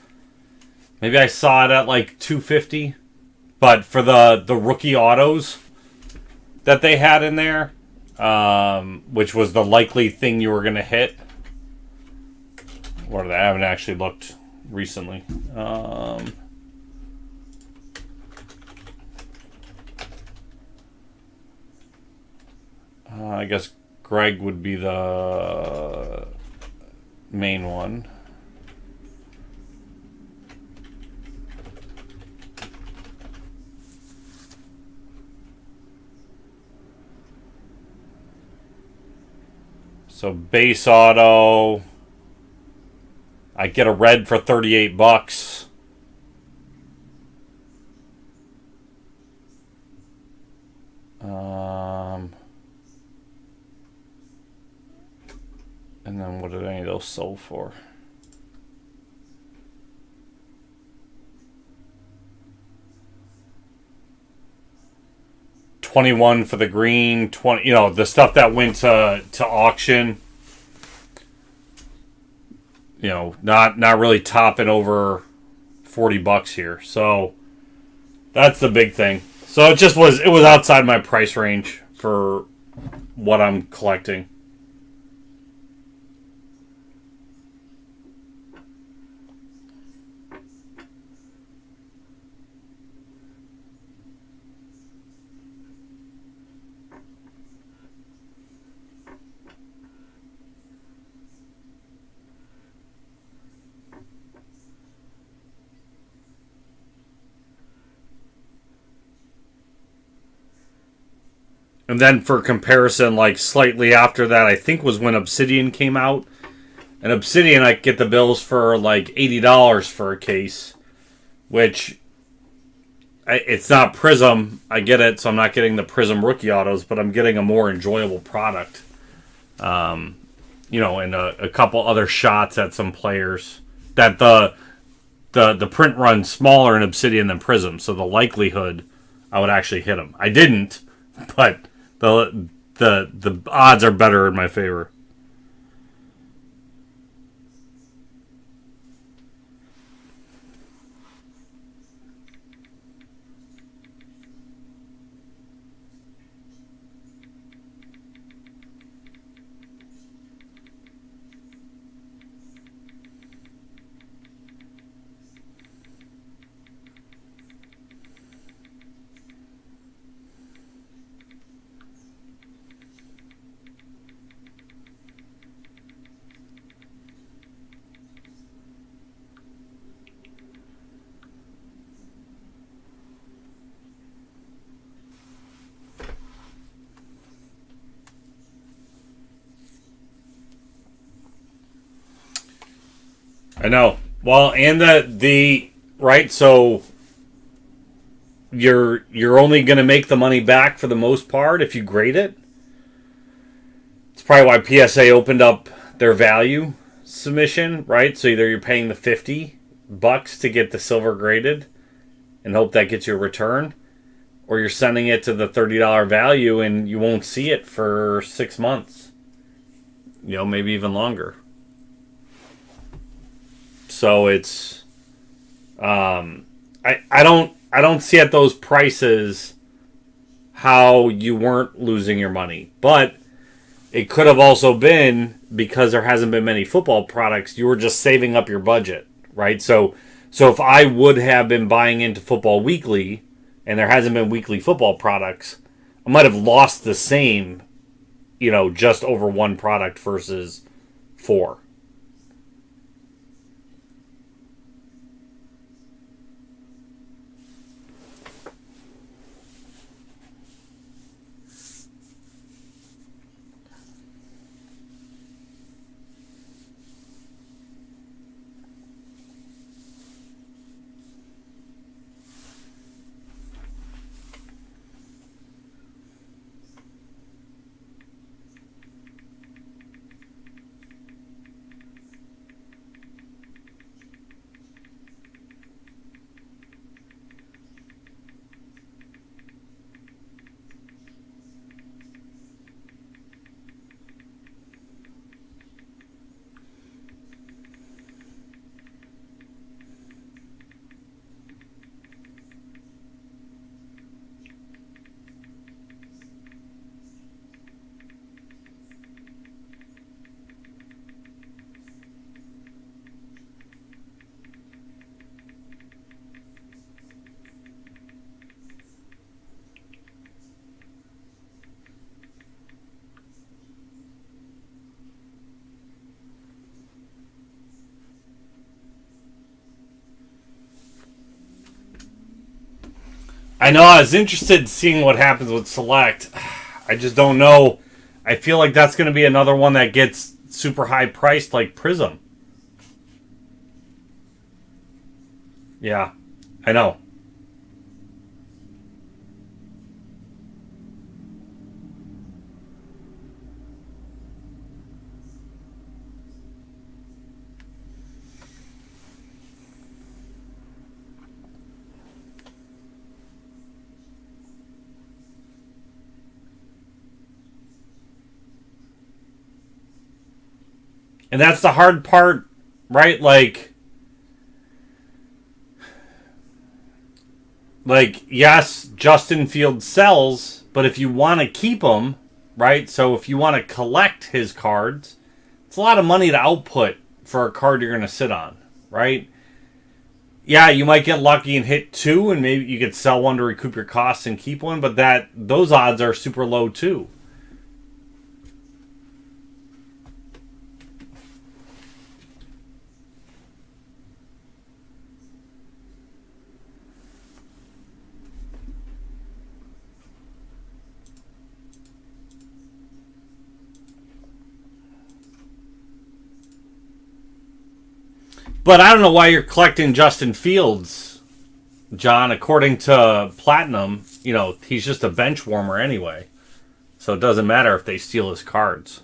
Maybe I saw it at like $250. But for the rookie autos, that they had in there, which was the likely thing you were going to hit. What are they? I haven't actually looked recently. I guess Greg would be the main one. So base auto, I get a red for $38. And then what did any of those sell for? $21 for the green, 20, the stuff that went to auction. Not really topping over $40 here. So that's the big thing. So it was outside my price range for what I'm collecting. And then for comparison, like slightly after that, I think was when Obsidian came out. And Obsidian, I get the bills for like $80 for a case, which it's not Prism. I get it, so I'm not getting the Prism rookie autos, but I'm getting a more enjoyable product. And a couple other shots at some players that the print runs smaller in Obsidian than Prism, so the likelihood I would actually hit them. I didn't, but the odds are better in my favor. I know. Well, and the right, so you're only going to make the money back for the most part if you grade it. It's probably why PSA opened up their value submission, right? So either you're paying the $50 to get the silver graded and hope that gets you a return, or you're sending it to the $30 value and you won't see it for 6 months. Maybe even longer. So it's I don't see at those prices how you weren't losing your money. But it could have also been because there hasn't been many football products, you were just saving up your budget, right? So if I would have been buying into Football Weekly and there hasn't been weekly football products, I might have lost the same, just over one product versus 4. I know. I was interested in seeing what happens with Select. I just don't know. I feel like that's going to be another one that gets super high priced like Prism. Yeah, I know. And that's the hard part, right? Like yes, Justin Fields sells, but if you want to keep him, right? So if you want to collect his cards, it's a lot of money to output for a card you're going to sit on, right? Yeah, you might get lucky and hit 2, and maybe you could sell one to recoup your costs and keep one, but those odds are super low too. But I don't know why you're collecting Justin Fields, John. According to Platinum, he's just a bench warmer anyway. So it doesn't matter if they steal his cards.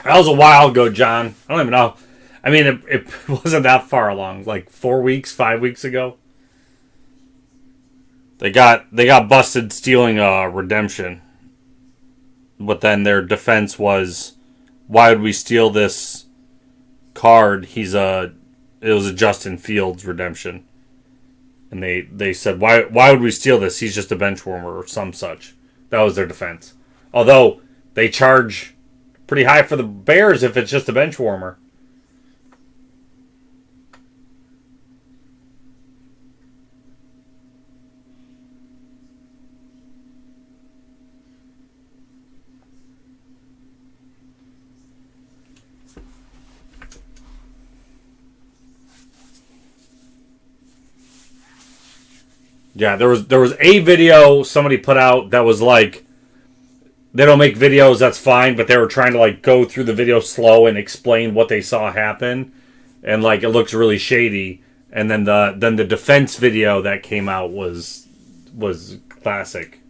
That was a while ago, John. I don't even know. I mean, it wasn't that far along. Like 4 weeks, 5 weeks ago. They got busted stealing a redemption. But then their defense was, why would we steal this card? It was a Justin Fields redemption. And they said, why would we steal this? He's just a bench warmer or some such. That was their defense. Although they charge pretty high for the Bears if it's just a bench warmer. Yeah, there was a video somebody put out that was like, they don't make videos, that's fine, but they were trying to like go through the video slow and explain what they saw happen, and like it looks really shady. And then the defense video that came out was Classic.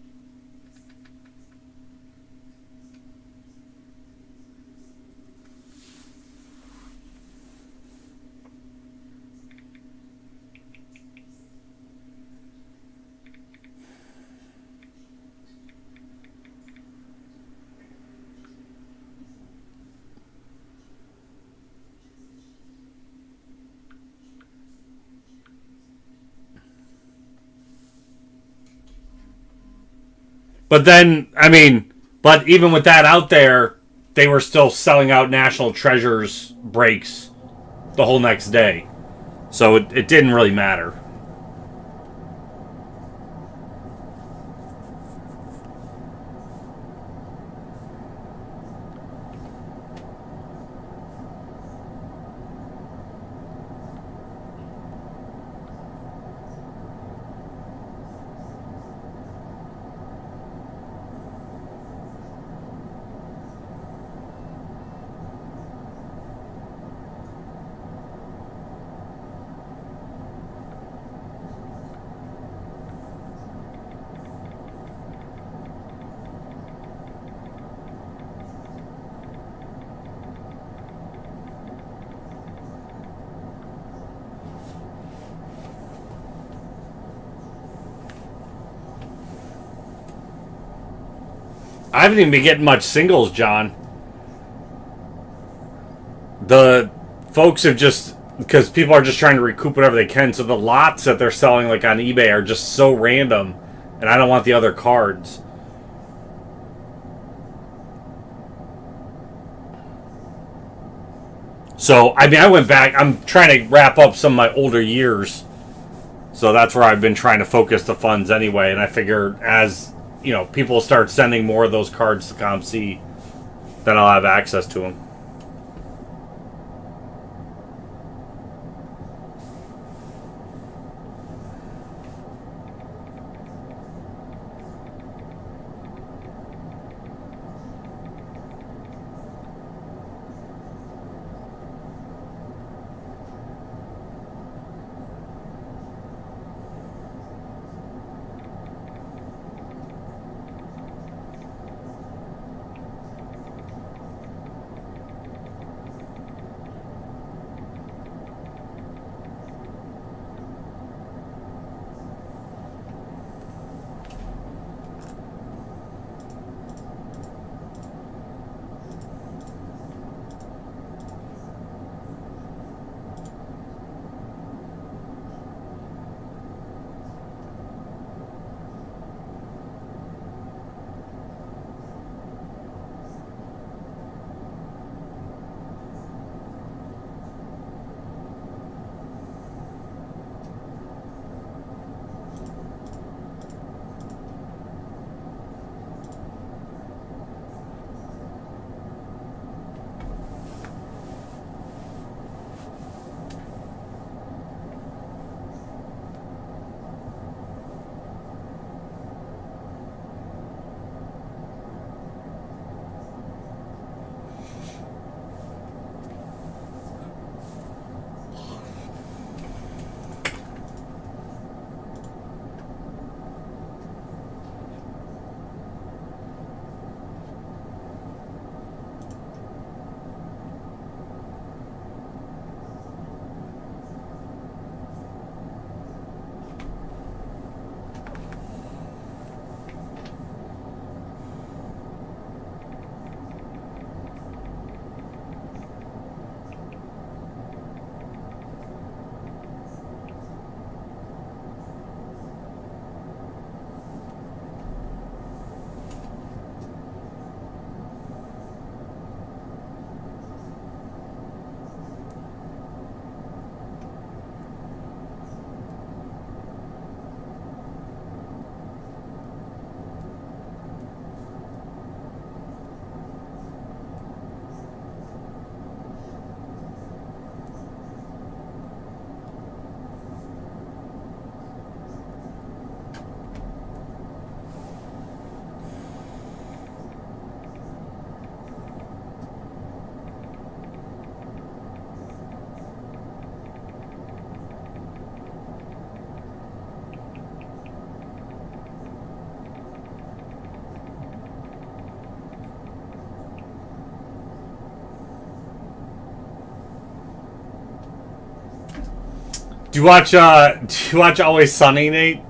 But then, I mean, but even with that out there, they were still selling out National Treasures breaks the whole next day. So it didn't really matter. I haven't even been getting much singles, John. The folks have just, because people are just trying to recoup whatever they can, so the lots that they're selling like on eBay are just so random, and I don't want the other cards. So, I mean, I went back, I'm trying to wrap up some of my older years, so that's where I've been trying to focus the funds anyway, and I figure as, you know, people start sending more of those cards to ComC, then I'll have access to them. Do you watch Always Sunny, Nate?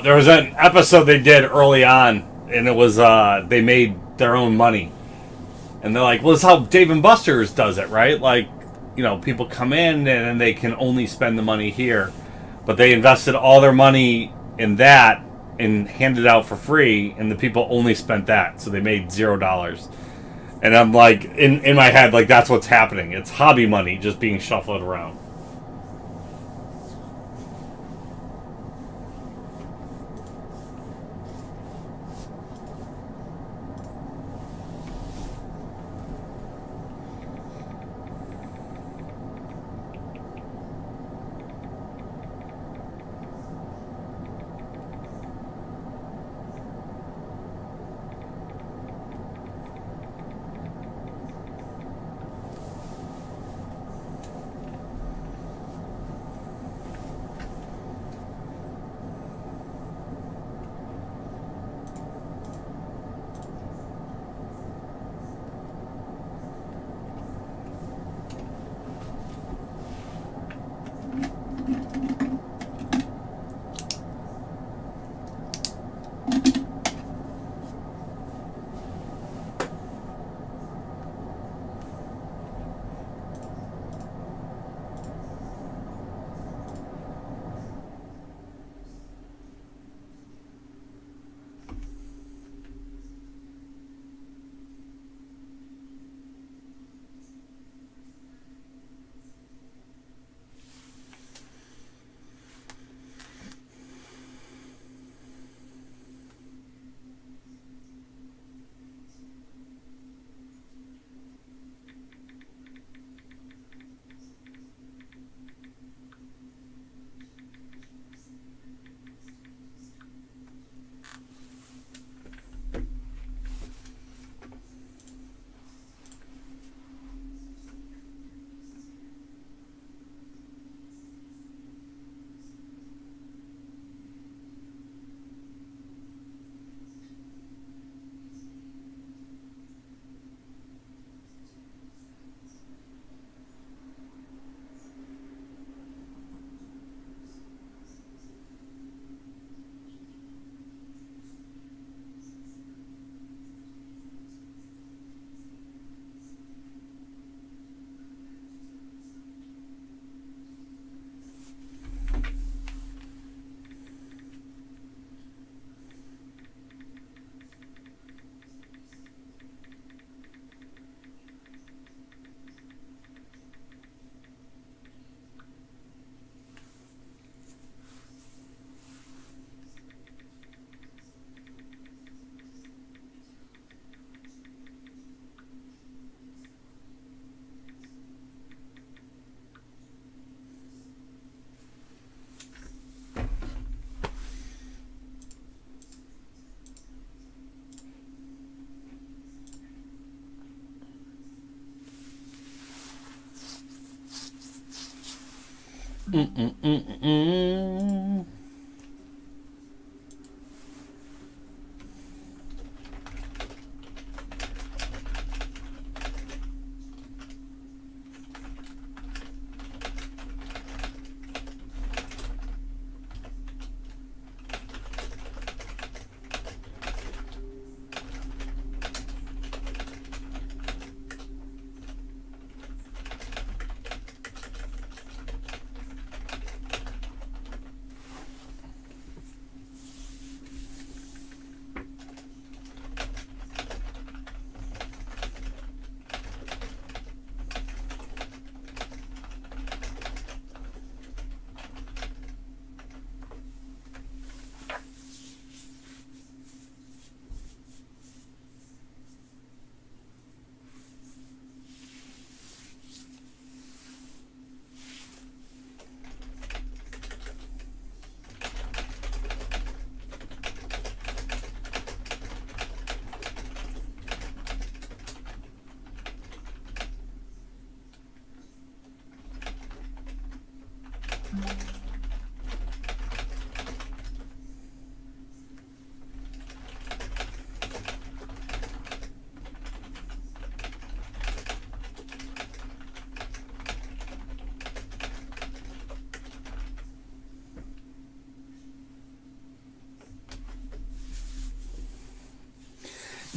There was an episode they did early on, and it was they made their own money, and they're like, "Well, this is how Dave and Buster's does it, right? Like, you know, people come in and they can only spend the money here, but they invested all their money in that and handed it out for free, and the people only spent that, so they made $0." And I'm like, in my head, like that's what's happening. It's hobby money just being shuffled around. Mm-mm-mm-mm.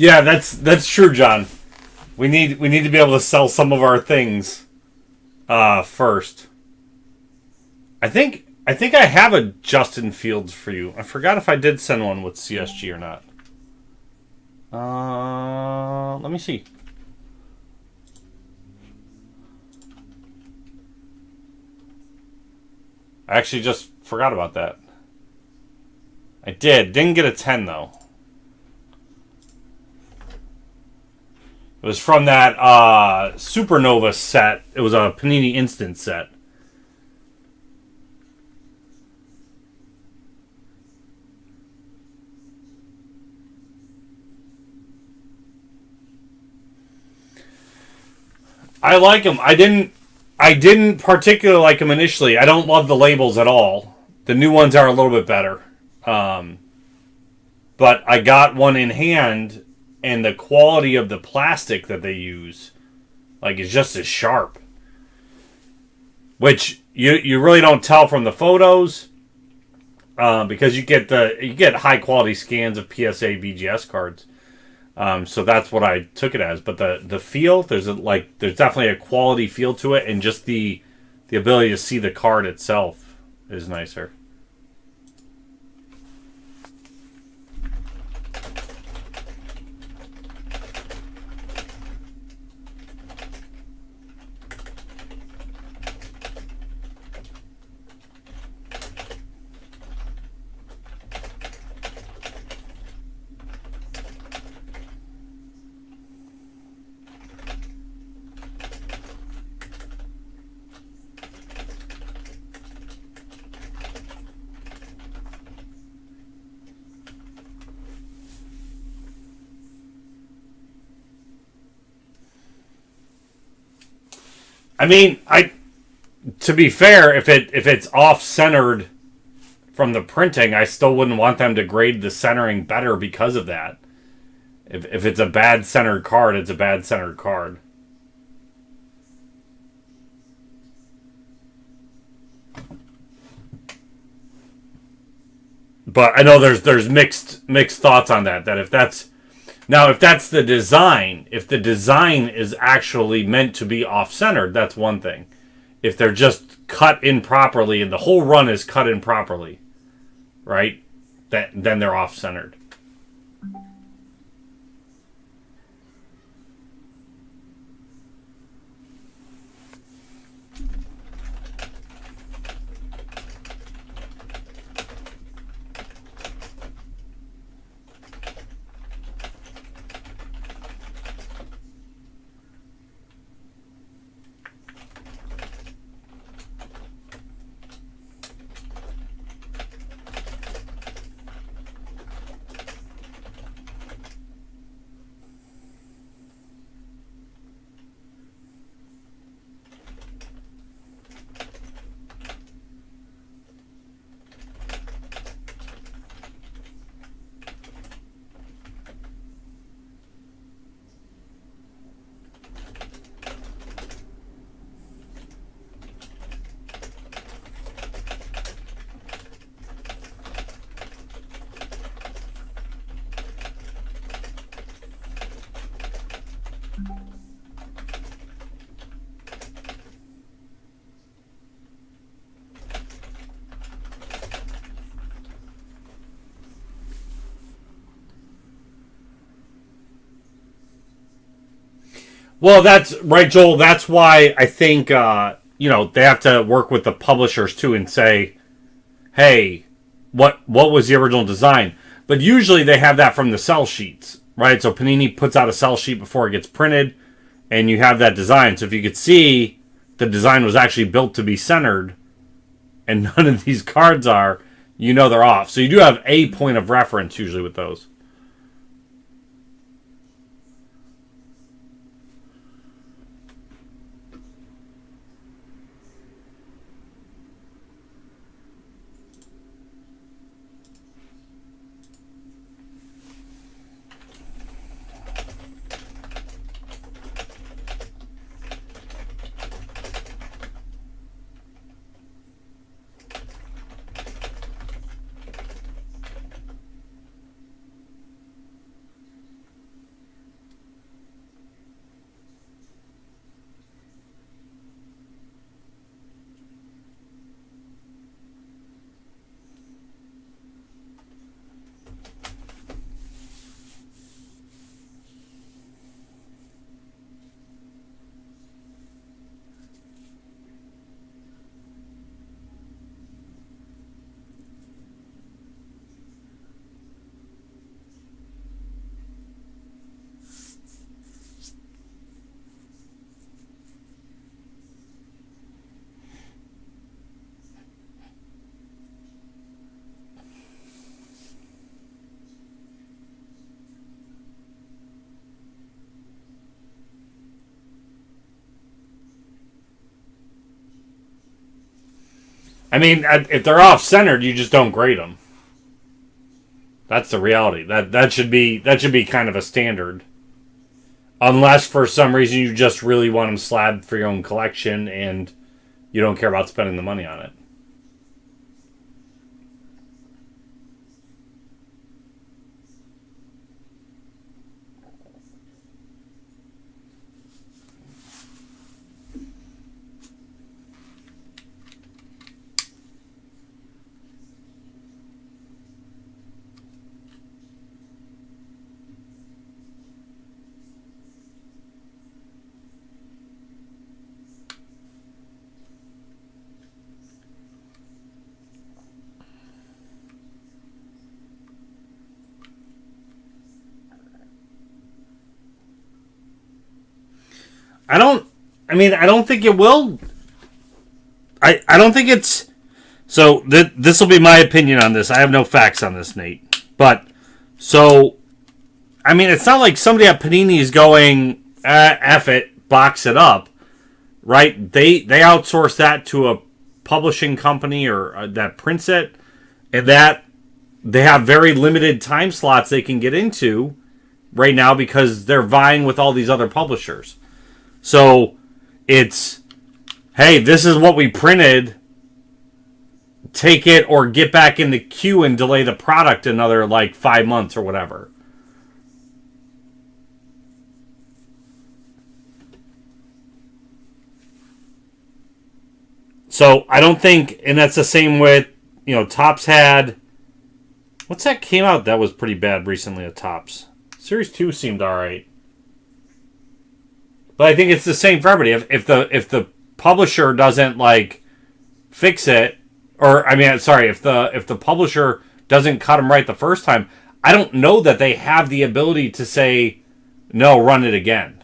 Yeah, that's true, John. We need to be able to sell some of our things first. I think I have a Justin Fields for you. I forgot if I did send one with CSG or not. Let me see. I actually just forgot about that. I didn't get a 10 though. It was from that Supernova set. It was a Panini Instant set. I like them. I didn't particularly like them initially. I don't love the labels at all. The new ones are a little bit better. But I got one in hand, and the quality of the plastic that they use, like, is just as sharp. Which you really don't tell from the photos, because you get high quality scans of PSA BGS cards. So that's what I took it as. But the feel, there's definitely a quality feel to it, and just the ability to see the card itself is nicer. I mean, to be fair, if it's off-centered from the printing, I still wouldn't want them to grade the centering better because of that. If it's a bad centered card, it's a bad centered card. But I know there's mixed thoughts on that. That if that's the design, if the design is actually meant to be off-centered, that's one thing. If they're just cut improperly and the whole run is cut improperly, right? Then they're off-centered. Well, that's right, Joel. That's why I think they have to work with the publishers too and say, "Hey, what was the original design?" But usually they have that from the sell sheets, right? So Panini puts out a sell sheet before it gets printed, and you have that design. So if you could see the design was actually built to be centered, and none of these cards are, they're off. So you do have a point of reference usually with those. I mean, if they're off centered, you just don't grade them. That's the reality. That should be kind of a standard. Unless for some reason you just really want them slabbed for your own collection and you don't care about spending the money on it. I don't think it will. I don't think it's... So, this will be my opinion on this. I have no facts on this, Nate. But, so, I mean, it's not like somebody at Panini is going, F it, box it up. Right? They outsource that to a publishing company or that prints it. And that they have very limited time slots they can get into right now because they're vying with all these other publishers. So, it's, hey, this is what we printed. Take it or get back in the queue and delay the product another, 5 months or whatever. So, I don't think, and that's the same with, Topps had, what's that came out that was pretty bad recently at Topps? Series 2 seemed alright. But I think it's the same for everybody. If the publisher doesn't fix it, or if the publisher doesn't cut them right the first time, I don't know that they have the ability to say no, run it again.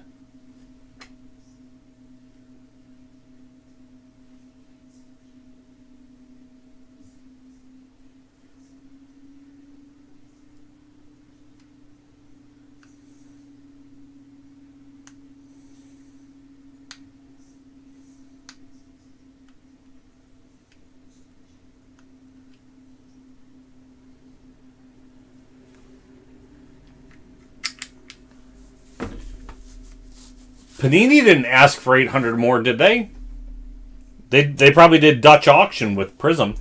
Panini didn't ask for 800 more, did they? They probably did Dutch auction with Prism.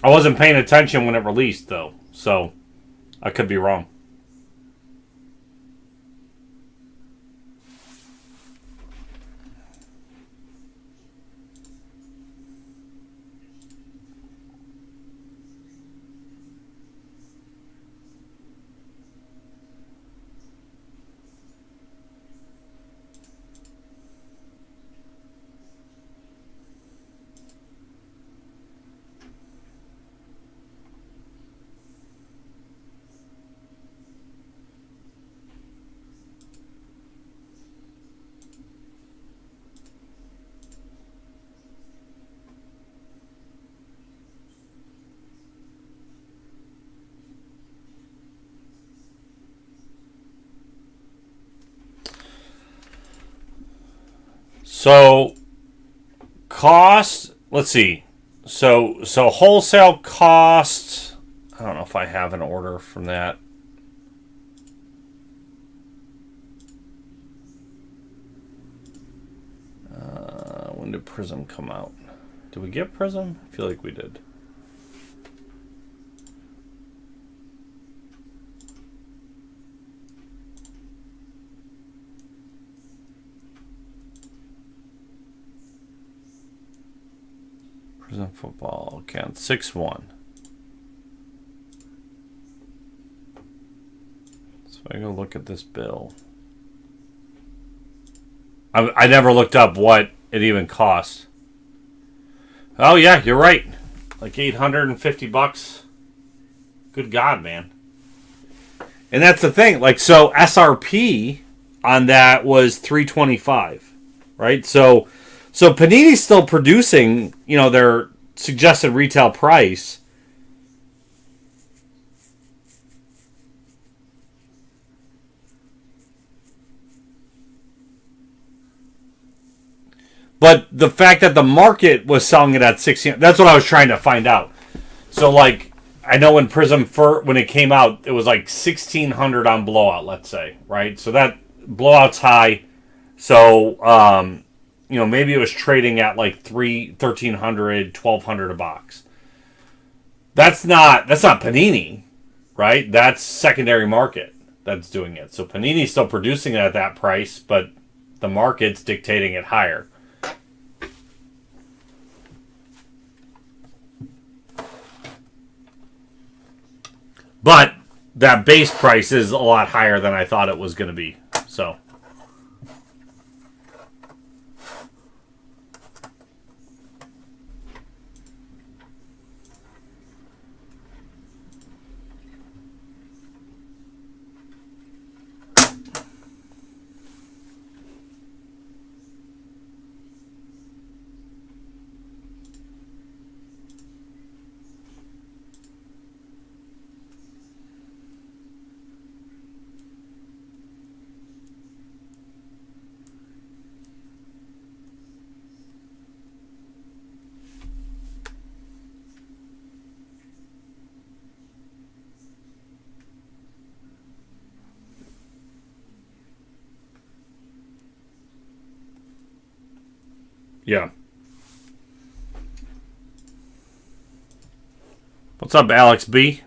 I wasn't paying attention when it released, though, so I could be wrong. So, cost, let's see. So wholesale cost, I don't know if I have an order from that. When did Prism come out? Did we get Prism? I feel like we did. Prism football count 6-1. So I go look at this bill. I never looked up what it even cost. Oh yeah, you're right. Like $850. Good God, man. And that's the thing. So SRP on that was $325, right? So Panini's still producing, their suggested retail price. But the fact that the market was selling it at 16, that's what I was trying to find out. So, like, I know when Prism when it came out, it was like 1,600 on Blowout, let's say, right? So that Blowout's high. So, maybe it was trading at like 1,300, 1,200 a box. That's not Panini, right? That's secondary market that's doing it. So Panini's still producing it at that price, but the market's dictating it higher. But that base price is a lot higher than I thought it was going to be. So. Yeah. What's up, Alex B?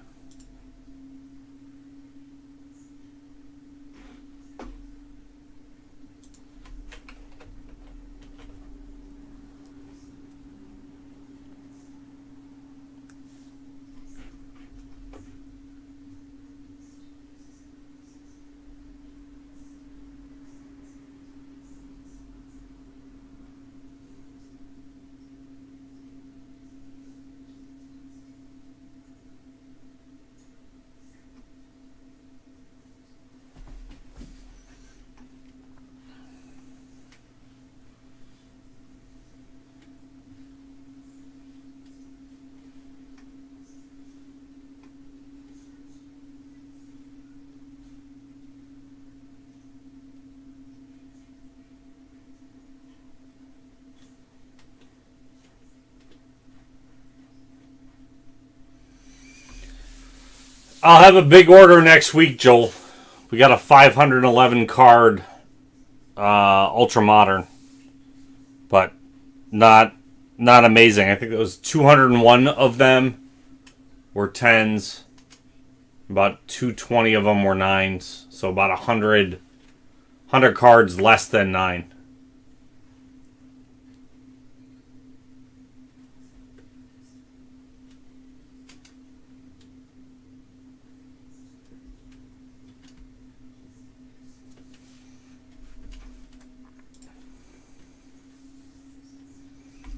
I'll have a big order next week, Joel. We got a 511 card ultra modern, but not amazing. I think it was 201 of them were 10s, about 220 of them were 9s, so about 100 cards less than 9.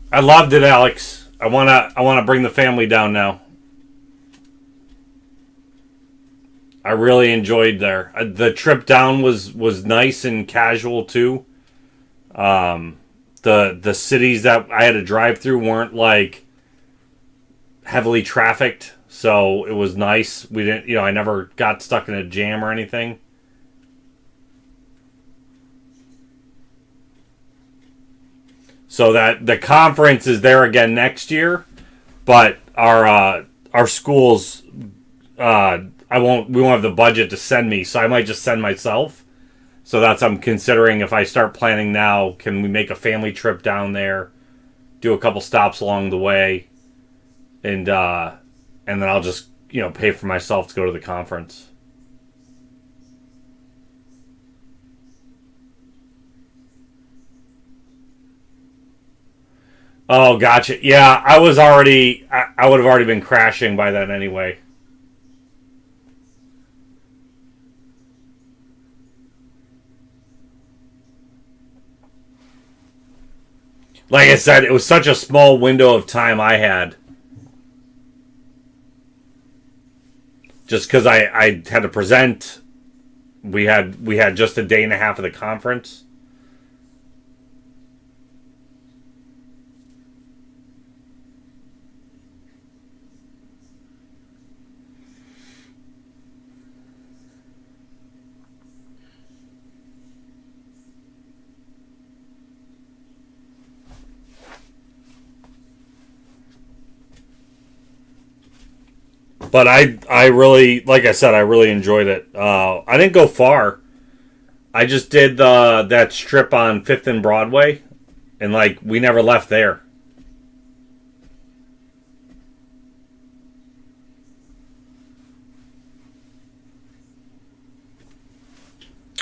I loved it, Alex. I wanna bring the family down now. I really enjoyed there. The trip down was nice and casual too. The cities that I had to drive through weren't like heavily trafficked, so it was nice. We didn't, I never got stuck in a jam or anything. So that the conference is there again next year, but our schools, we won't have the budget to send me, so I might just send myself. So I'm considering if I start planning now, can we make a family trip down there, do a couple stops along the way, and then I'll just pay for myself to go to the conference. Oh, gotcha. Yeah, I would have already been crashing by then anyway. Like I said, it was such a small window of time I had. Just because I had to present, we had just a day and a half of the conference. But I really, like I said, I really enjoyed it. I didn't go far. I just did that strip on 5th and Broadway, and like we never left there.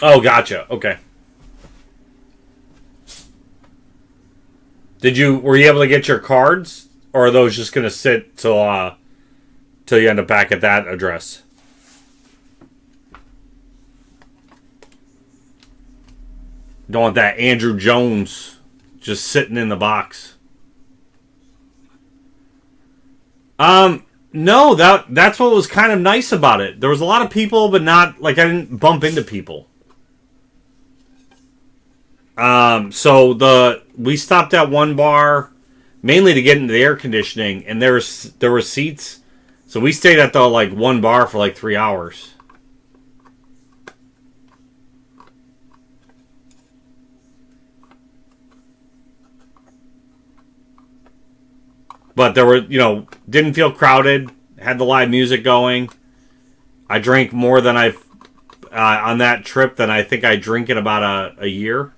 Oh, gotcha. Okay. Were you able to get your cards, or are those just gonna sit till you end up back at that address? Don't want that Andrew Jones just sitting in the box. No, that's what was kind of nice about it. There was a lot of people, but not like I didn't bump into people. So we stopped at one bar mainly to get into the air conditioning, and there were seats. So we stayed at the like one bar for like 3 hours. But there were, didn't feel crowded. Had the live music going. I drank more than I've on that trip than I think I drink in about a year.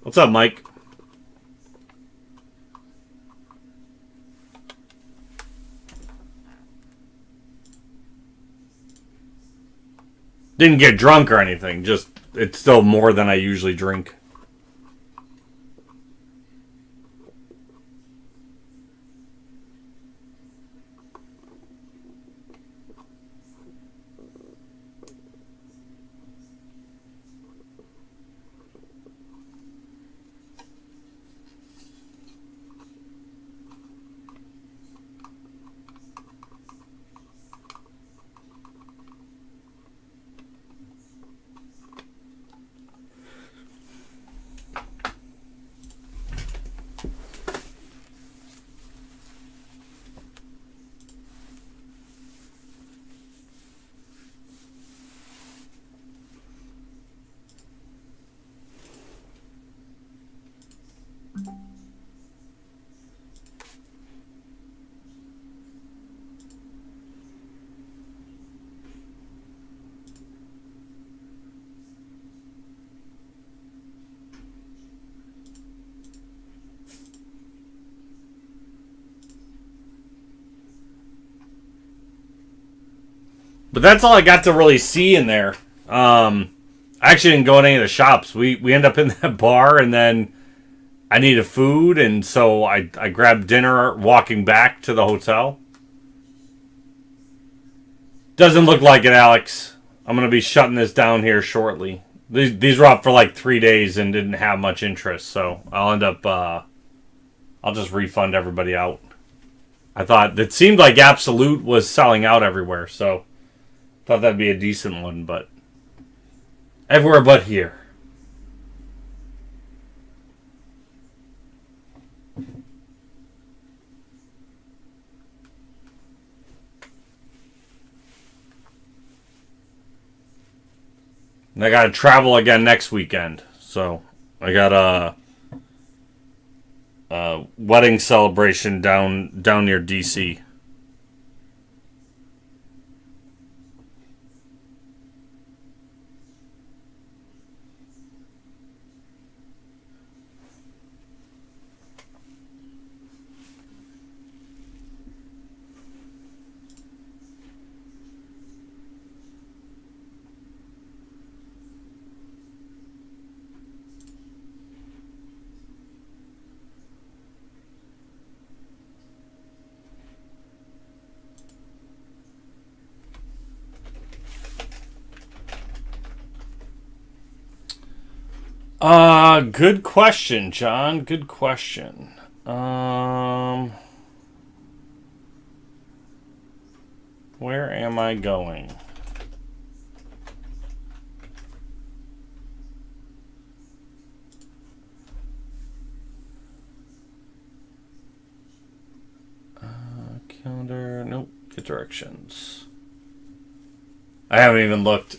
What's up, Mike? Didn't get drunk or anything. Just it's still more than I usually drink. But that's all I got to really see in there. I actually didn't go in any of the shops. We ended up in that bar, and then I needed food, and so I grabbed dinner walking back to the hotel. Doesn't look like it, Alex. I'm going to be shutting this down here shortly. These were up for like 3 days and didn't have much interest, so I'll end up... I'll just refund everybody out. I thought... It seemed like Absolute was selling out everywhere, so... Thought that'd be a decent one, but... Everywhere but here. And I gotta travel again next weekend. So, I got a wedding celebration down near DC. Good question, John. Good question. Where am I going? Calendar. Nope. Get directions. I haven't even looked.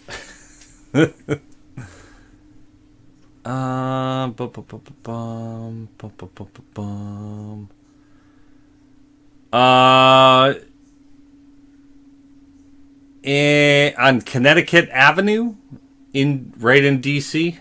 on Connecticut Avenue, right in DC.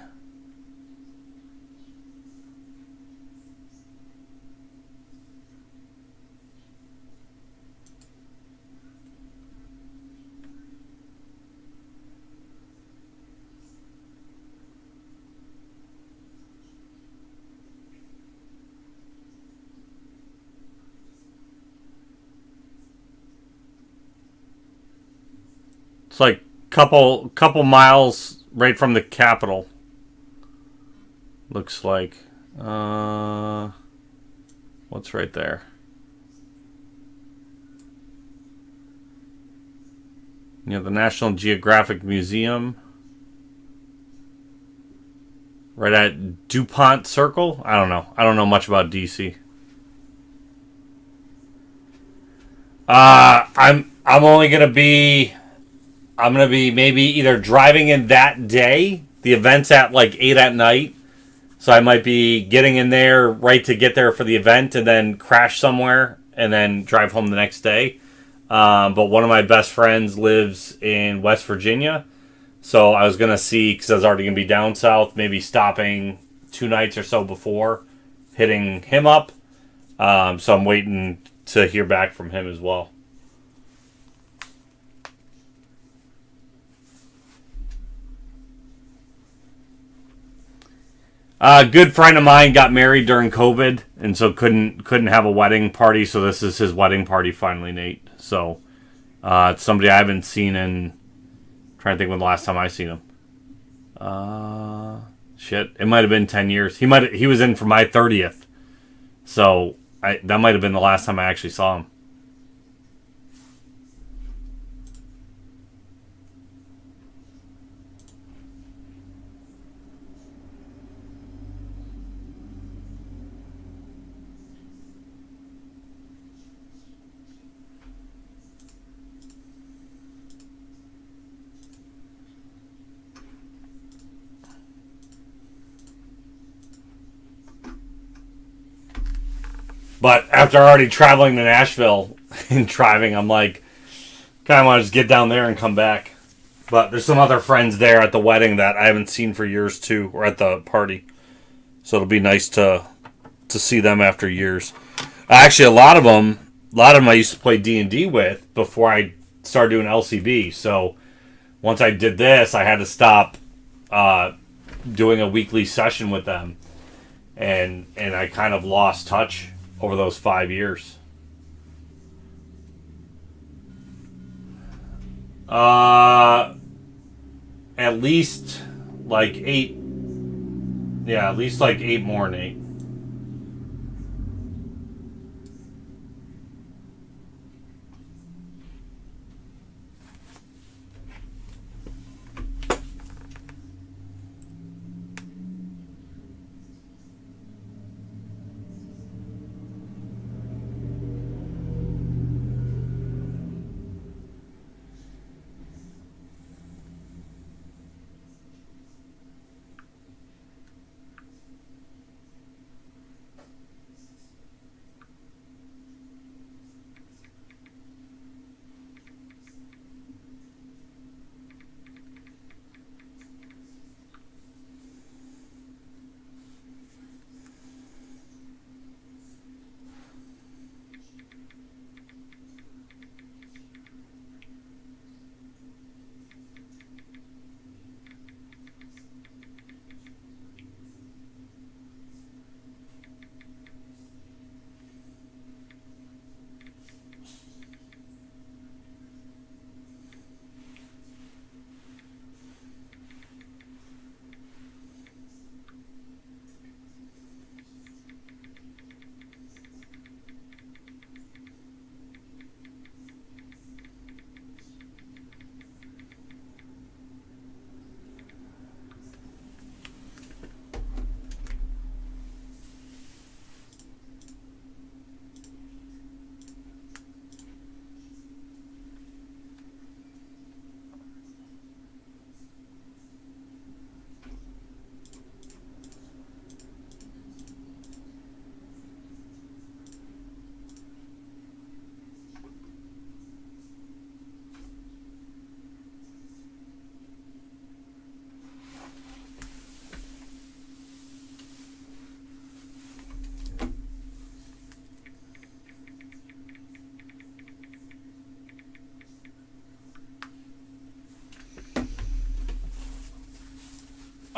It's like couple miles right from the Capitol. Looks like. What's right there? You know, the National Geographic Museum. Right at DuPont Circle? I don't know. I don't know much about DC. I'm only gonna be maybe either driving in that day. The event's at like 8 at night. So I might be getting in there right to get there for the event and then crash somewhere and then drive home the next day. But one of my best friends lives in West Virginia. So I was going to see, because I was already going to be down south, maybe stopping 2 nights or so before, hitting him up. So I'm waiting to hear back from him as well. A good friend of mine got married during COVID, and so couldn't have a wedding party. So this is his wedding party finally, Nate. So it's somebody I haven't seen in. Trying to think when the last time I seen him. It might have been 10 years. He was in for my 30th, so that might have been the last time I actually saw him. But after already traveling to Nashville and driving, I'm like, kind of want to just get down there and come back. But there's some other friends there at the wedding that I haven't seen for years too, or at the party. So it'll be nice to see them after years. Actually, a lot of them I used to play D&D with before I started doing LCB. So once I did this, I had to stop doing a weekly session with them, and I kind of lost touch over those 5 years. At least like 8. Yeah, at least like 8 more, Nate.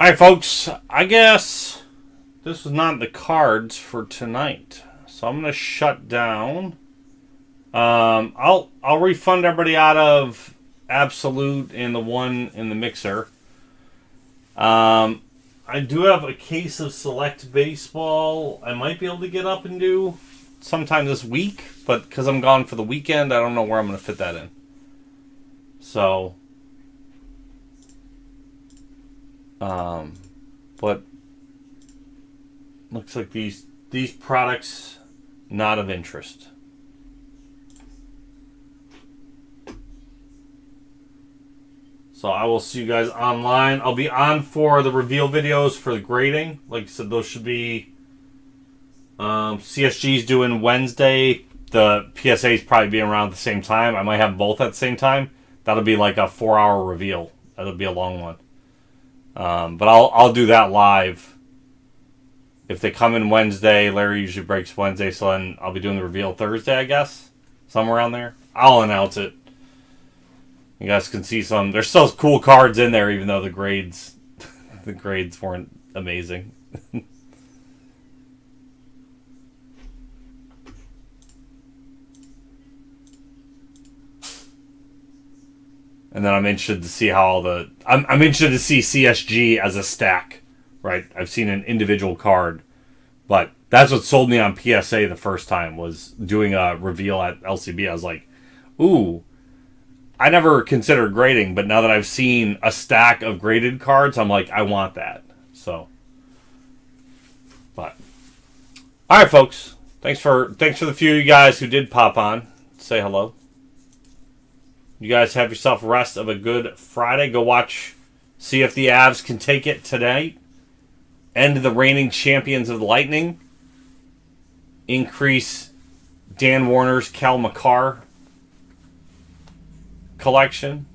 Alright, folks. I guess this was not the cards for tonight. So I'm going to shut down. I'll refund everybody out of Absolute and the one in the mixer. I do have a case of Select Baseball. I might be able to get up and do sometime this week, but because I'm gone for the weekend, I don't know where I'm going to fit that in. So, but looks like these products not of interest. So I will see you guys online. I'll be on for the reveal videos for the grading. Like I said, those should be CSG's doing Wednesday. The PSA's probably being around at the same time. I might have both at the same time. That'll be like a 4-hour reveal. That'll be a long one. But I'll do that live. If they come in Wednesday, Larry usually breaks Wednesday, so then I'll be doing the reveal Thursday, I guess. Somewhere around there. I'll announce it. You guys can see some. There's still cool cards in there, even though the grades weren't amazing. And then I'm interested to see how I'm interested to see CSG as a stack, right? I've seen an individual card, but that's what sold me on PSA the first time, was doing a reveal at LCB. I was like, ooh, I never considered grading, but now that I've seen a stack of graded cards, I'm like, I want that. So, but all right, folks. Thanks for the few of you guys who did pop on. Say hello. You guys have yourself rest of a good Friday. Go see if the Avs can take it tonight. End the reigning champions of the Lightning. Increase Dan Warner's Cal McCarr collection.